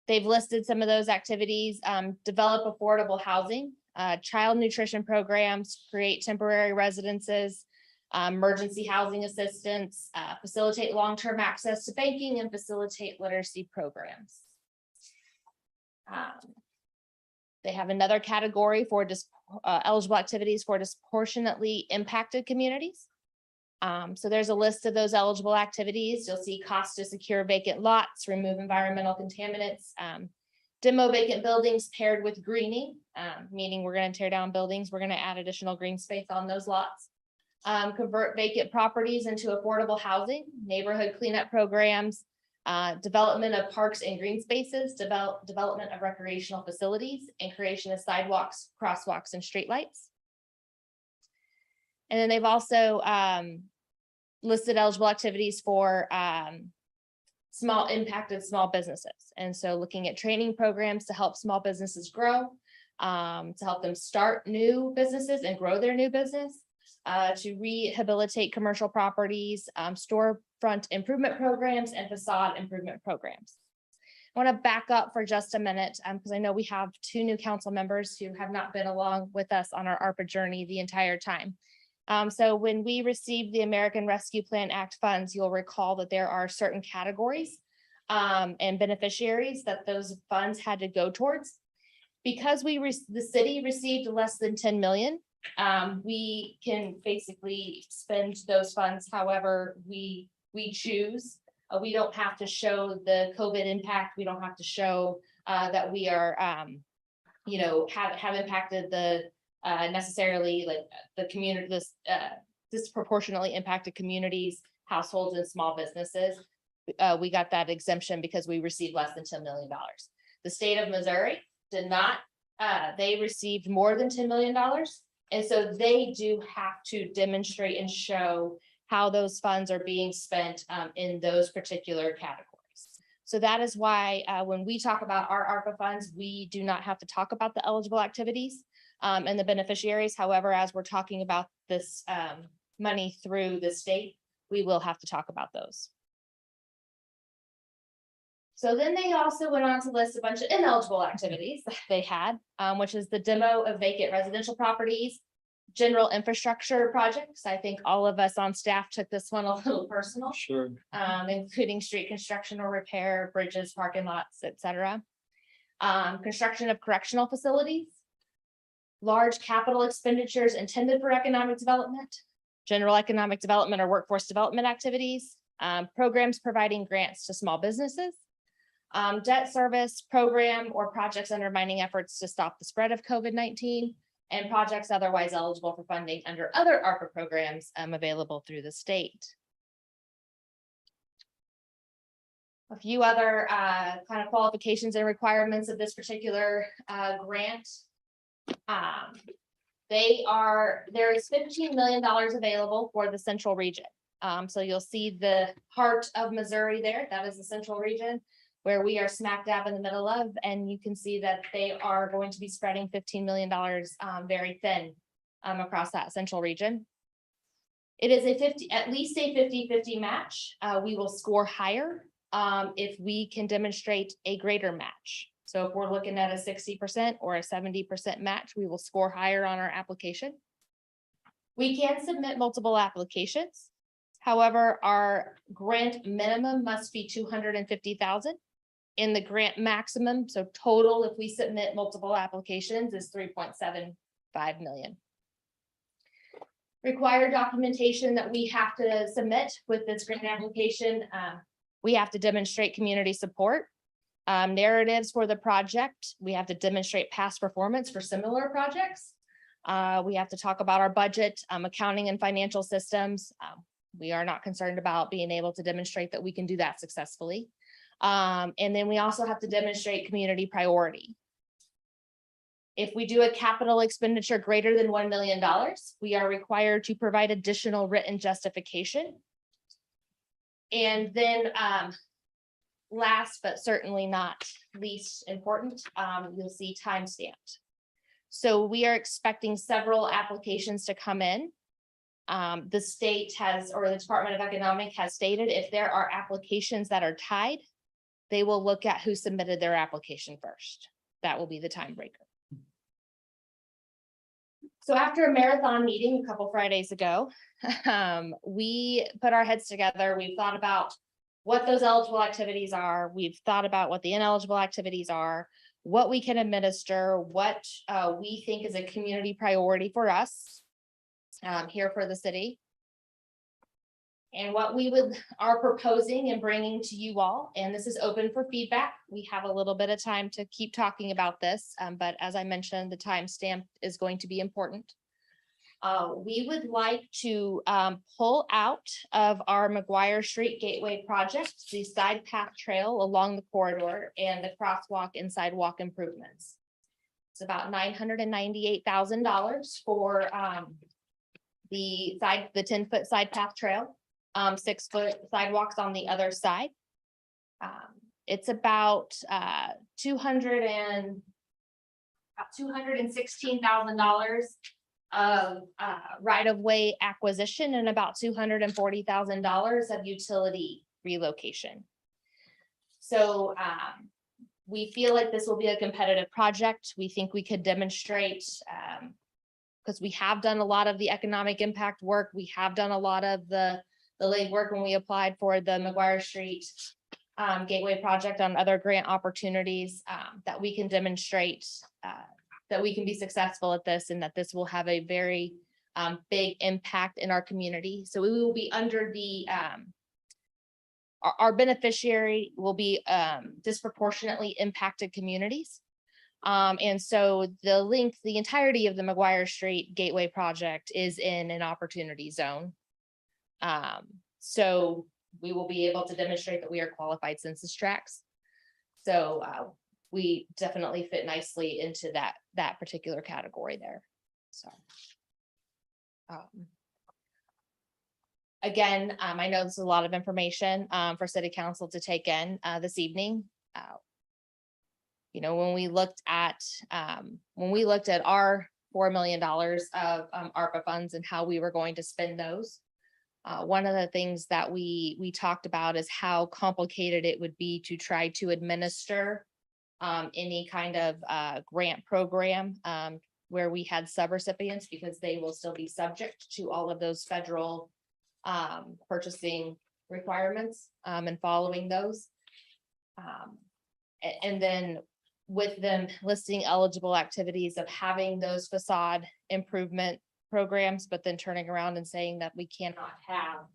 They've listed some of those activities: develop affordable housing, child nutrition programs, create temporary residences, emergency housing assistance, facilitate long-term access to banking, and facilitate literacy programs. They have another category for eligible activities for disproportionately impacted communities. So there's a list of those eligible activities. You'll see cost to secure vacant lots, remove environmental contaminants, demo vacant buildings paired with greening, meaning we're going to tear down buildings. We're going to add additional green space on those lots. Convert vacant properties into affordable housing, neighborhood cleanup programs, development of parks and green spaces, development of recreational facilities, and creation of sidewalks, crosswalks, and streetlights. And then they've also listed eligible activities for impacted small businesses. And so looking at training programs to help small businesses grow, to help them start new businesses and grow their new business, to rehabilitate commercial properties, storefront improvement programs, and facade improvement programs. I want to back up for just a minute because I know we have 2 new council members who have not been along with us on our ARPA journey the entire time. So when we received the American Rescue Plan Act funds, you'll recall that there are certain categories and beneficiaries that those funds had to go towards. Because the city received less than 10 million, we can basically spend those funds however we choose. We don't have to show the COVID impact. We don't have to show that we are, have impacted the necessarily like the community, this disproportionately impacted communities, households, and small businesses. We got that exemption because we received less than $10 million. The state of Missouri did not, they received more than $10 million. And so they do have to demonstrate and show how those funds are being spent in those particular categories. So that is why when we talk about our ARPA funds, we do not have to talk about the eligible activities and the beneficiaries. However, as we're talking about this money through the state, we will have to talk about those. So then they also went on to list a bunch of ineligible activities that they had, which is the demo of vacant residential properties, general infrastructure projects. I think all of us on staff took this one a little personal. Sure. Including street construction or repair, bridges, parking lots, etc. Construction of correctional facilities, large capital expenditures intended for economic development, general economic development or workforce development activities, programs providing grants to small businesses, debt service program or projects undermining efforts to stop the spread of COVID-19, and projects otherwise eligible for funding under other ARPA programs available through the state. A few other kind of qualifications and requirements of this particular grant. There is $15 million available for the central region. So you'll see the heart of Missouri there. That is the central region where we are smack dab in the middle of, and you can see that they are going to be spreading $15 million very thin across that central region. It is at least a 50-50 match. We will score higher if we can demonstrate a greater match. So if we're looking at a 60% or a 70% match, we will score higher on our application. We can submit multiple applications. However, our grant minimum must be $250,000. In the grant maximum, so total, if we submit multiple applications, is $3.75 million. Required documentation that we have to submit with this grant application. We have to demonstrate community support, narratives for the project. We have to demonstrate past performance for similar projects. We have to talk about our budget, accounting and financial systems. We are not concerned about being able to demonstrate that we can do that successfully. And then we also have to demonstrate community priority. If we do a capital expenditure greater than $1 million, we are required to provide additional written justification. And then last, but certainly not least important, you'll see time stamped. So we are expecting several applications to come in. The state has, or the Department of Economic has stated, if there are applications that are tied, they will look at who submitted their application first. That will be the time breaker. So after a marathon meeting a couple Fridays ago, we put our heads together. We've thought about what those eligible activities are. We've thought about what the ineligible activities are. what we can administer, what we think is a community priority for us here for the city. And what we are proposing and bringing to you all, and this is open for feedback. We have a little bit of time to keep talking about this, but as I mentioned, the timestamp is going to be important. We would like to pull out of our McGuire Street Gateway project, the side path trail along the corridor and the crosswalk and sidewalk improvements. It's about $998,000 for the 10-foot side path trail, 6-foot sidewalks on the other side. It's about $216,000 of right-of-way acquisition and about $240,000 of utility relocation. So we feel like this will be a competitive project. We think we could demonstrate, because we have done a lot of the economic impact work. We have done a lot of the legwork when we applied for the McGuire Street Gateway project on other grant opportunities, that we can demonstrate that we can be successful at this and that this will have a very big impact in our community. So we will be under the, our beneficiary will be disproportionately impacted communities. And so the entirety of the McGuire Street Gateway project is in an opportunity zone. So we will be able to demonstrate that we are qualified census tracts. So we definitely fit nicely into that particular category there. So. Again, I know this is a lot of information for city council to take in this evening. You know, when we looked at our $4 million of ARPA funds and how we were going to spend those. One of the things that we talked about is how complicated it would be to try to administer any kind of grant program where we had subrecipients, because they will still be subject to all of those federal purchasing requirements and following those. And then with them listing eligible activities of having those facade improvement programs, but then turning around and saying that we cannot have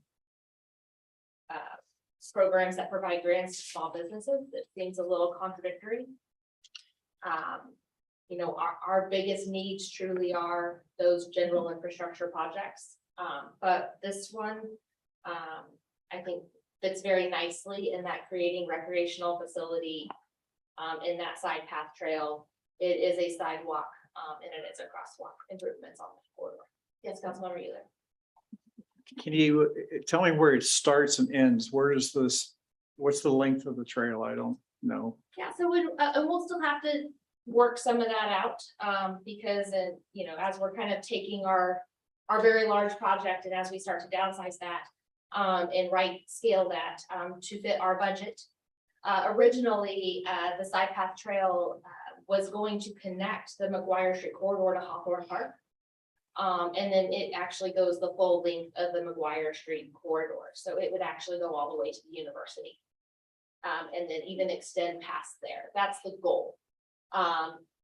programs that provide grants to small businesses, it seems a little contradictory. You know, our biggest needs truly are those general infrastructure projects. But this one, I think fits very nicely in that creating recreational facility in that side path trail. It is a sidewalk and it is a crosswalk improvements on the corridor. Yes, Councilman Wheeler. Can you tell me where it starts and ends? Where does this, what's the length of the trail? I don't know. Yeah, so we'll still have to work some of that out because, you know, as we're kind of taking our very large project and as we start to downsize that and scale that to fit our budget. Originally, the side path trail was going to connect the McGuire Street corridor to Hawthorne Park. And then it actually goes the full length of the McGuire Street corridor. So it would actually go all the way to the university. And then even extend past there. That's the goal.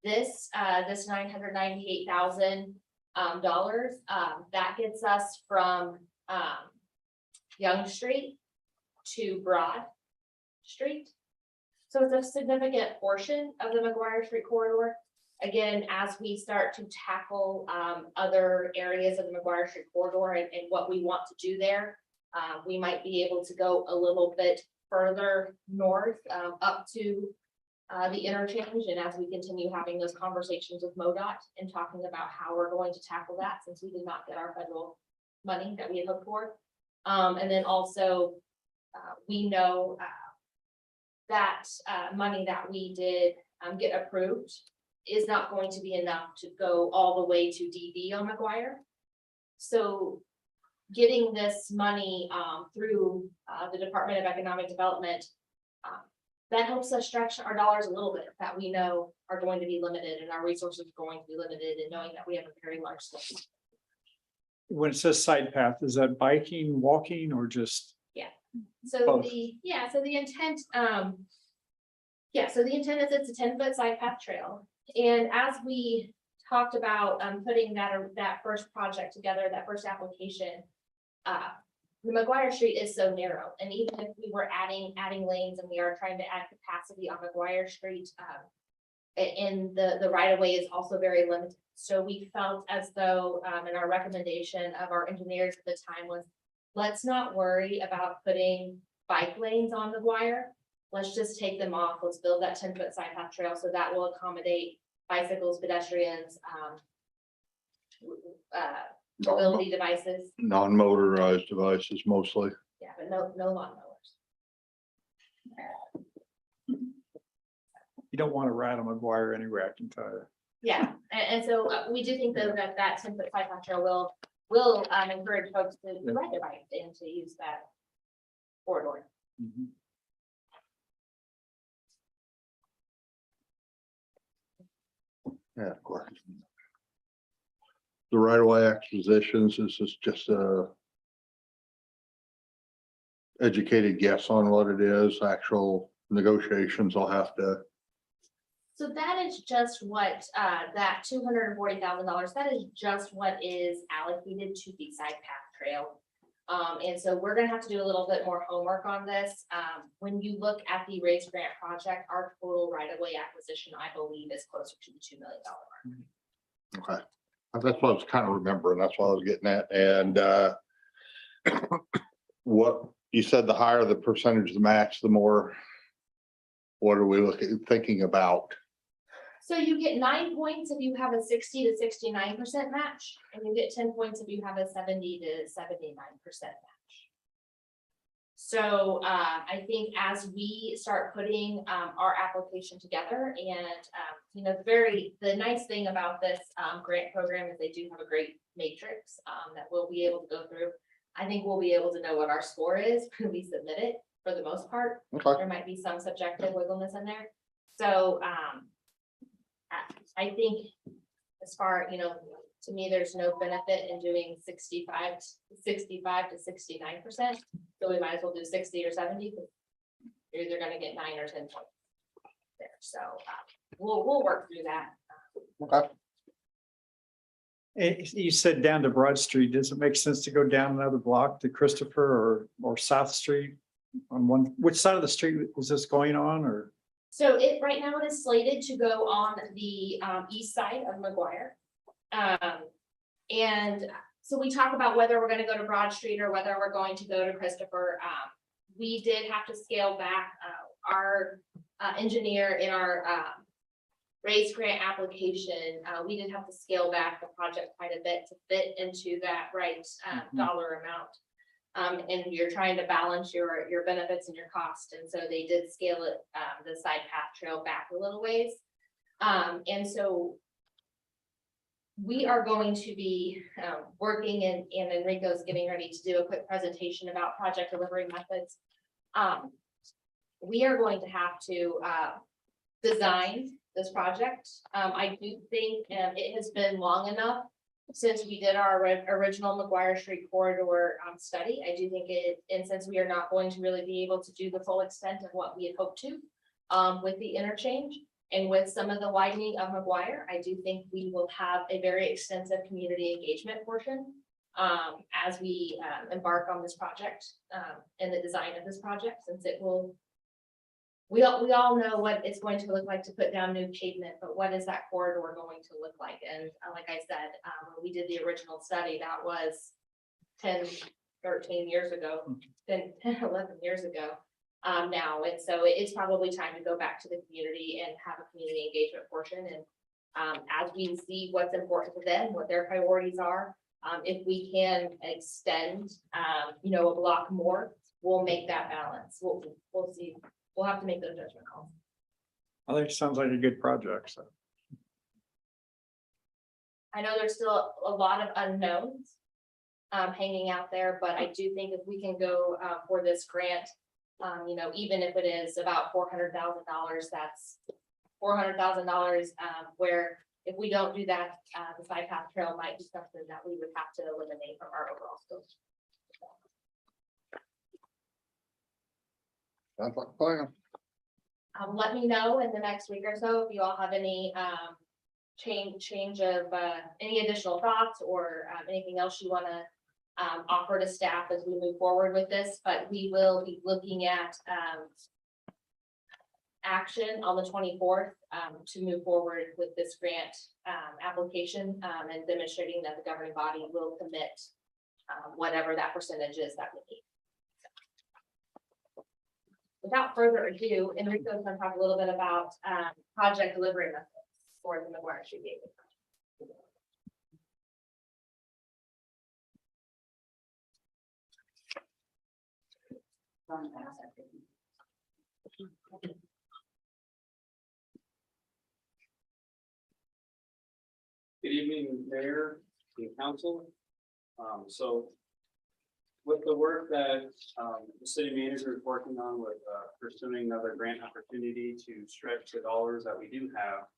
This $998,000 that gets us from Young Street to Broad Street. So it's a significant portion of the McGuire Street corridor. Again, as we start to tackle other areas of the McGuire Street corridor and what we want to do there, we might be able to go a little bit further north up to the interchange. And as we continue having those conversations with MoDOT and talking about how we're going to tackle that, since we did not get our federal money that we had hoped for. And then also we know that money that we did get approved is not going to be enough to go all the way to DD on McGuire. So getting this money through the Department of Economic Development, that helps us stretch our dollars a little bit that we know are going to be limited and our resources are going to be limited, and knowing that we have a very large scope. When it says side path, is that biking, walking, or just? So Both. the intent, Yeah, so the intent is it's a 10-foot side path trail. And as we talked about, putting that first project together, that first application, the McGuire Street is so narrow, and even if we were adding lanes and we are trying to add capacity on McGuire Street, and the right of way is also very limited. So we felt as though, and our recommendation of our engineers at the time was, let's not worry about putting bike lanes on McGuire. Let's just take them off. Let's build that 10-foot side path trail, so that will accommodate bicycles, pedestrians, mobility devices. Non-motorized devices mostly. Yeah, but no lawnmowers. You don't want to ride on McGuire anyway, I can tell you. Yeah, and so we do think though that 10-foot side path trail will encourage folks to ride their bike and to use that corridor. Mhm. Yeah, of course. The right of way acquisitions, this is just a educated guess on what it is. Actual negotiations will have to. So that is just what, that $240,000, that is just what is allocated to the side path trail. And so we're gonna have to do a little bit more homework on this. When you look at the raise grant project, our total right-of-way acquisition, I believe, is closer to the $2 million mark. Okay. That's what I was kind of remembering. That's what I was getting at. And what you said, the higher the percentage of the match, the more. What are we thinking about? So you get 9 points if you have a 60 to 69% match, and you get 10 points if you have a 70 to 79% match. So I think as we start putting our application together, and you know, the nice thing about this grant program is they do have a great matrix that we'll be able to go through. I think we'll be able to know what our score is when we submit it for the most part. Okay. There might be some subjective wiggleness in there. So I think as far, you know, to me, there's no benefit in doing 65 to 69%. So we might as well do 60 or 70. You're either gonna get 9 or 10 points there. So we'll work through that. Okay. You said down to Broad Street. Does it make sense to go down another block to Christopher or South Street? On which side of the street is this going on, or? So right now it is slated to go on the east side of McGuire. And so we talk about whether we're gonna go to Broad Street or whether we're going to go to Christopher. We did have to scale back our engineer in our raise grant application. We did have to scale back the project quite a bit to fit into that right dollar amount. And you're trying to balance your benefits and your cost. And so they did scale it, the side path trail back a little ways. And so we are going to be working, and Enrico's getting ready to do a quick presentation about project delivery methods. We are going to have to design this project. I do think it has been long enough since we did our original McGuire Street corridor study. I do think and since we are not going to really be able to do the full extent of what we had hoped to with the interchange and with some of the widening of McGuire, I do think we will have a very extensive community engagement portion as we embark on this project and the design of this project, since it will. We all know what it's going to look like to put down new pavement, but what is that corridor going to look like? And like I said, when we did the original study, that was 10, 13 years ago, 10, 11 years ago now. And so it's probably time to go back to the community and have a community engagement portion. And as we see what's important to them, what their priorities are, if we can extend, you know, a block more, we'll make that balance. We'll see. We'll have to make those judgment calls. I think it sounds like a good project, so. I know there's still a lot of unknowns hanging out there, but I do think if we can go for this grant, you know, even if it is about $400,000, that's $400,000 where if we don't do that, the side path trail might be something that we would have to eliminate from our overall scope. Sounds like a plan. Let me know in the next week or so if you all have any, change of, any additional thoughts or, anything else you wanna, offer to staff as we move forward with this, but we will be looking at, action on the 24th, to move forward with this grant, application, and demonstrating that the governing body will commit, whatever that percentage is that we need. Without further ado, Enrico's gonna talk a little bit about, project delivery methods for the Warrensburg gateway. Good evening, Mayor and Council. So with the work that the city manager is working on with pursuing another grant opportunity to stretch the dollars that we do have.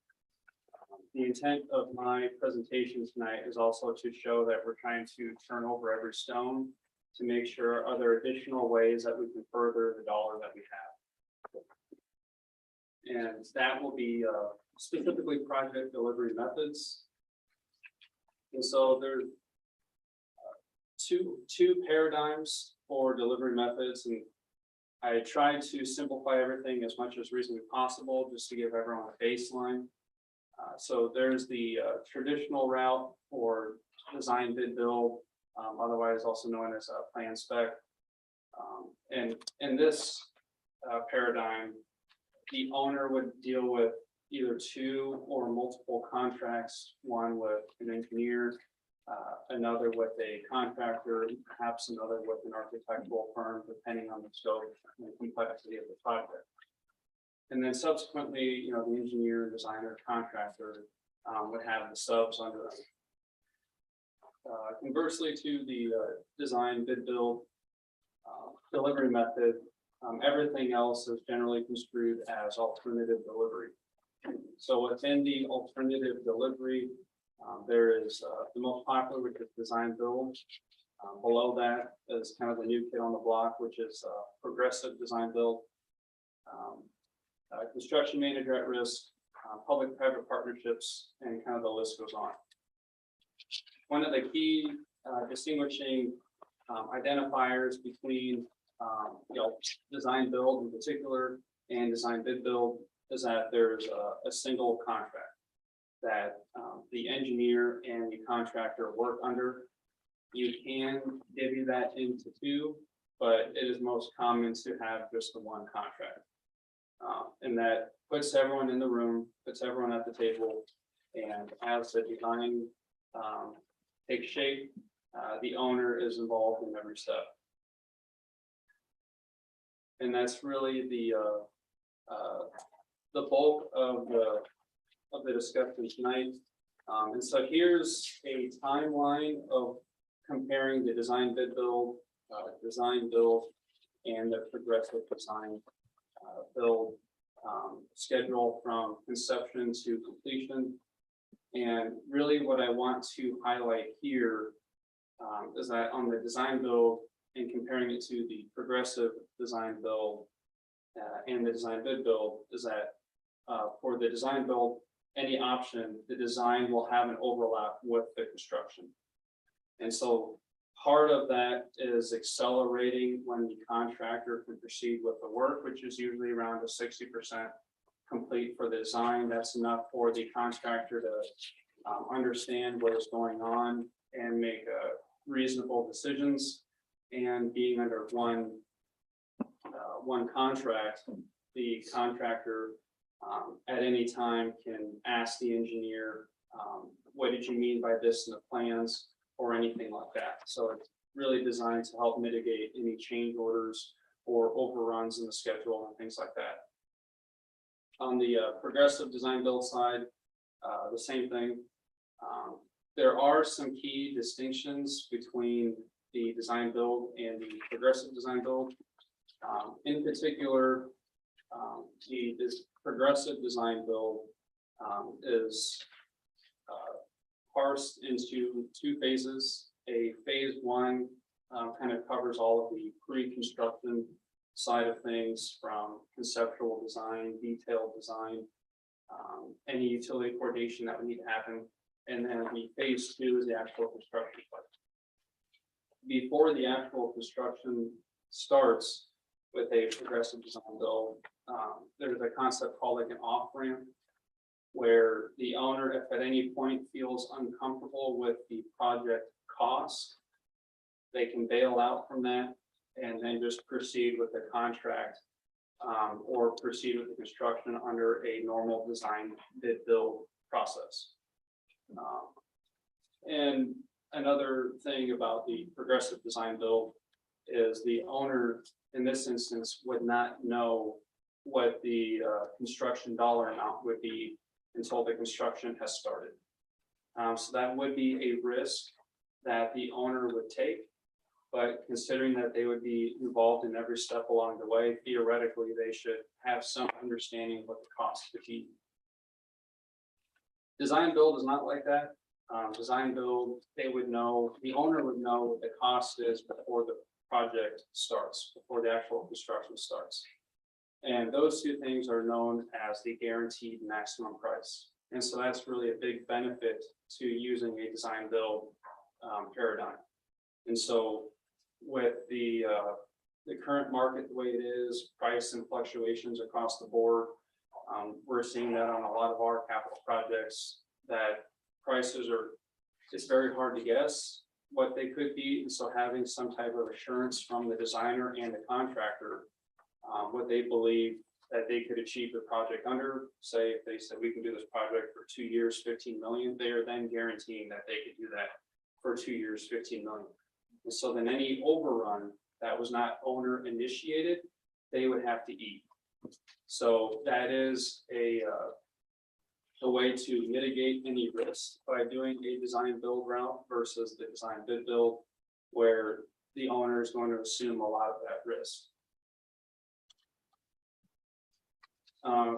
The intent of my presentation tonight is also to show that we're trying to turn over every stone to make sure are there additional ways that we can further the dollar that we have. And that will be specifically project delivery methods. And so there's two paradigms for delivery methods, and I tried to simplify everything as much as reasonably possible just to give everyone a baseline. So there's the traditional route for design bid build, otherwise also known as a plan spec. And in this paradigm, the owner would deal with either two or multiple contracts, one with an engineer, another with a contractor, perhaps another with an architectural firm, depending on the scope and the complexity of the project. And then subsequently, you know, the engineer, designer, contractor would have the subs under them. Conversely to the design bid build delivery method, everything else is generally construed as alternative delivery. So within the alternative delivery, there is the most popular, which is design build. Below that is kind of the new kid on the block, which is progressive design build. Construction manager at risk, public-private partnerships, and kind of the list goes on. One of the key distinguishing identifiers between design build in particular and design bid build is that there's a single contract that the engineer and the contractor work under. You can divvy that into two, but it is most common to have just the one contract. And that puts everyone in the room, puts everyone at the table, and as the design takes shape, the owner is involved in every step. And that's really the bulk of the discussion tonight. And so here's a timeline of comparing the design bid build, and the progressive design build schedule from conception to completion. And really what I want to highlight here is that on the design build and comparing it to the progressive design build and the design bid build is that for the design build, any option, the design will have an overlap with the construction. And so part of that is accelerating when the contractor can proceed with the work, which is usually around a 60% complete for the design. That's enough for the contractor to understand what is going on and make reasonable decisions. And being under one contract, the contractor at any time can ask the engineer, what did you mean by this in the plans, or anything like that. So it's really designed to help mitigate any change orders or overruns in the schedule and things like that. On the progressive design build side, the same thing. There are some key distinctions between the design build and the progressive design build. In particular, this progressive design build is parsed into two phases. A phase one kind of covers all of the pre-construction side of things, from conceptual design, detailed design, any utility coordination that would need to happen. And then the phase two is the actual construction. Before the actual construction starts with a progressive design build, there's a concept called like an off ramp, where the owner, if at any point feels uncomfortable with the project cost, they can bail out from that and then just proceed with the contract, or proceed with the construction under a normal design bid build process. And another thing about the progressive design build is the owner in this instance would not know what the construction dollar amount would be until the construction has started. So that would be a risk that the owner would take. But considering that they would be involved in every step along the way, theoretically, they should have some understanding of what the cost could be. Design build is not like that. Design build, they would know, the owner would know what the cost is before the project starts, before the actual construction starts. And those two things are known as the guaranteed maximum price. And so that's really a big benefit to using a design build paradigm. And so with the current market the way it is, price and fluctuations across the board, we're seeing that on a lot of our capital projects, that prices are, it's very hard to guess what they could be. And so having some type of assurance from the designer and the contractor, what they believe that they could achieve the project under, say, if they said we can do this project for 2 years, 15 million, they are then guaranteeing that they could do that for 2 years, 15 million. And so then any overrun that was not owner initiated, they would have to eat. So that is a way to mitigate any risk by doing a design build route versus the design bid build, where the owner is going to assume a lot of that risk.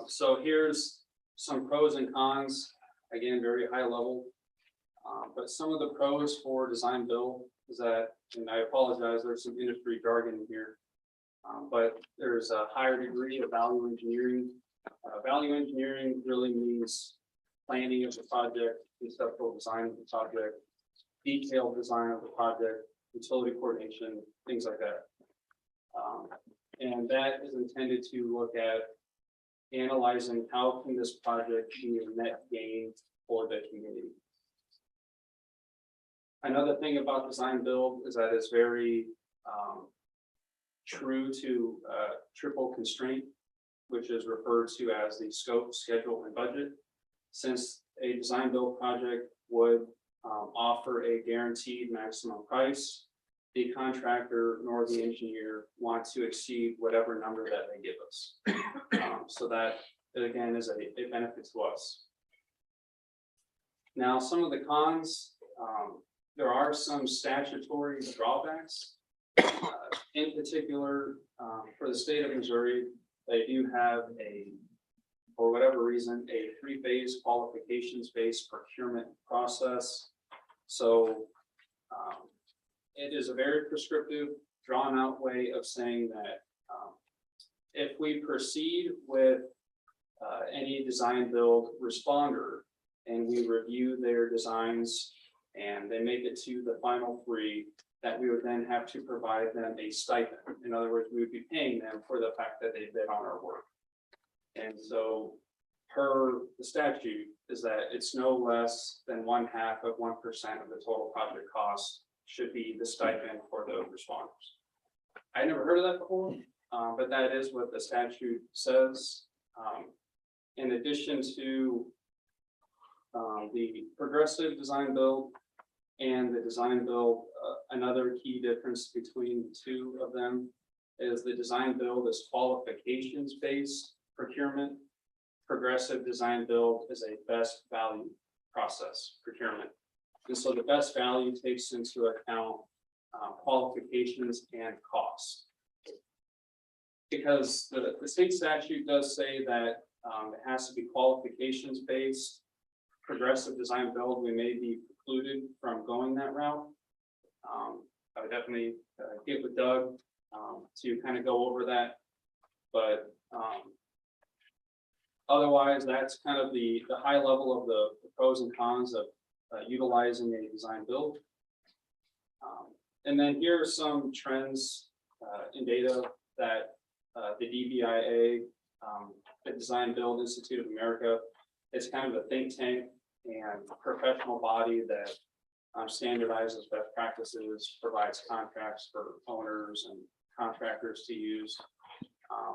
So here's some pros and cons, again, very high level. But some of the pros for design build is that, and I apologize, there's some industry jargon here, but there's a higher degree of value engineering. Value engineering really means planning of the project, conceptual design of the project, detailed design of the project, utility coordination, things like that. And that is intended to look at analyzing how can this project be a net gain for the community. Another thing about design build is that it's very true to triple constraint, which is referred to as the scope, schedule, and budget. Since a design build project would offer a guaranteed maximum price, the contractor nor the engineer want to exceed whatever number that they give us. So that, again, is a benefit to us. Now, some of the cons, there are some statutory drawbacks. In particular, for the state of Missouri, they do have for whatever reason, a 3-phase qualifications-based procurement process. So it is a very prescriptive, drawn-out way of saying that if we proceed with any design build responder and we review their designs and they make it to the final 3, that we would then have to provide them a stipend. In other words, we would be paying them for the fact that they bid on our work. And so per the statute is that it's no less than 1/2 of 1% of the total project cost should be the stipend for those responders. I never heard of that before, but that is what the statute says. In addition to the progressive design build and the design build, another key difference between the two of them is the design build is qualifications-based procurement. Progressive design build is a best value process procurement. And so the best value takes into account qualifications and costs. Because the state statute does say that it has to be qualifications based. Progressive design build, we may be precluded from going that route. I would definitely get with Doug to kind of go over that. But Otherwise, that's kind of the high level of the pros and cons of utilizing a design build. And then here are some trends in data that the DBIA, the Design Build Institute of America, it's kind of a think tank and professional body that standardizes best practices, provides contracts for owners and contractors to use.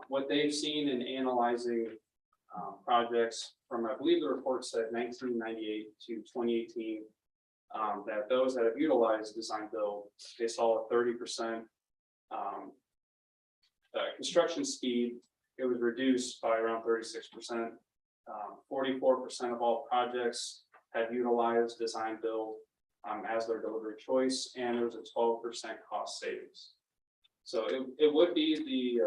What they've seen in analyzing projects from, I believe the report said 1998 to 2018, that those that have utilized design build, they saw a 30% construction speed. It was reduced by around 36%. 44% of all projects have utilized design build as their delivery choice, and there was a 12% cost savings. So it would be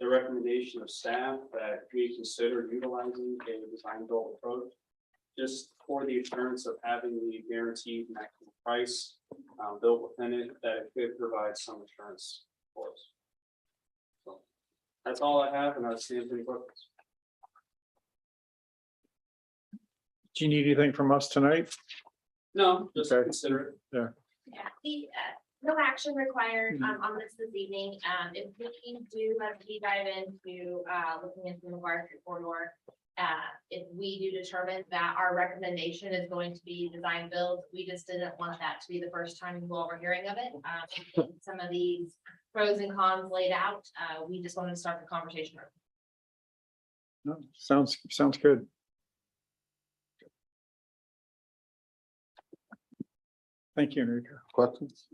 the recommendation of staff that we consider utilizing a design build approach, just for the assurance of having the guaranteed maximum price built within it, that it could provide some assurance for us. So that's all I have, and I'll see if any questions. Do you need anything from us tonight? No, just Okay. consider it. Yeah, no action required on this evening. If we do have to deep dive into looking into the Warrensburg corridor, if we do determine that our recommendation is going to be design build, we just didn't want that to be the first time you all were hearing of it. Some of these pros and cons laid out, we just wanted to start the conversation. No, sounds good. Thank you, Enrique. Questions?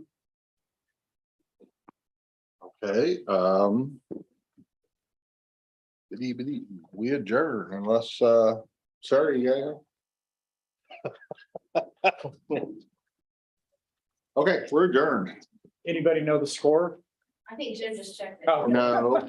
Okay, we adjourn unless, sorry, yeah. Okay, we're adjourned. Anybody know the score? I think Jim just checked. Oh, No.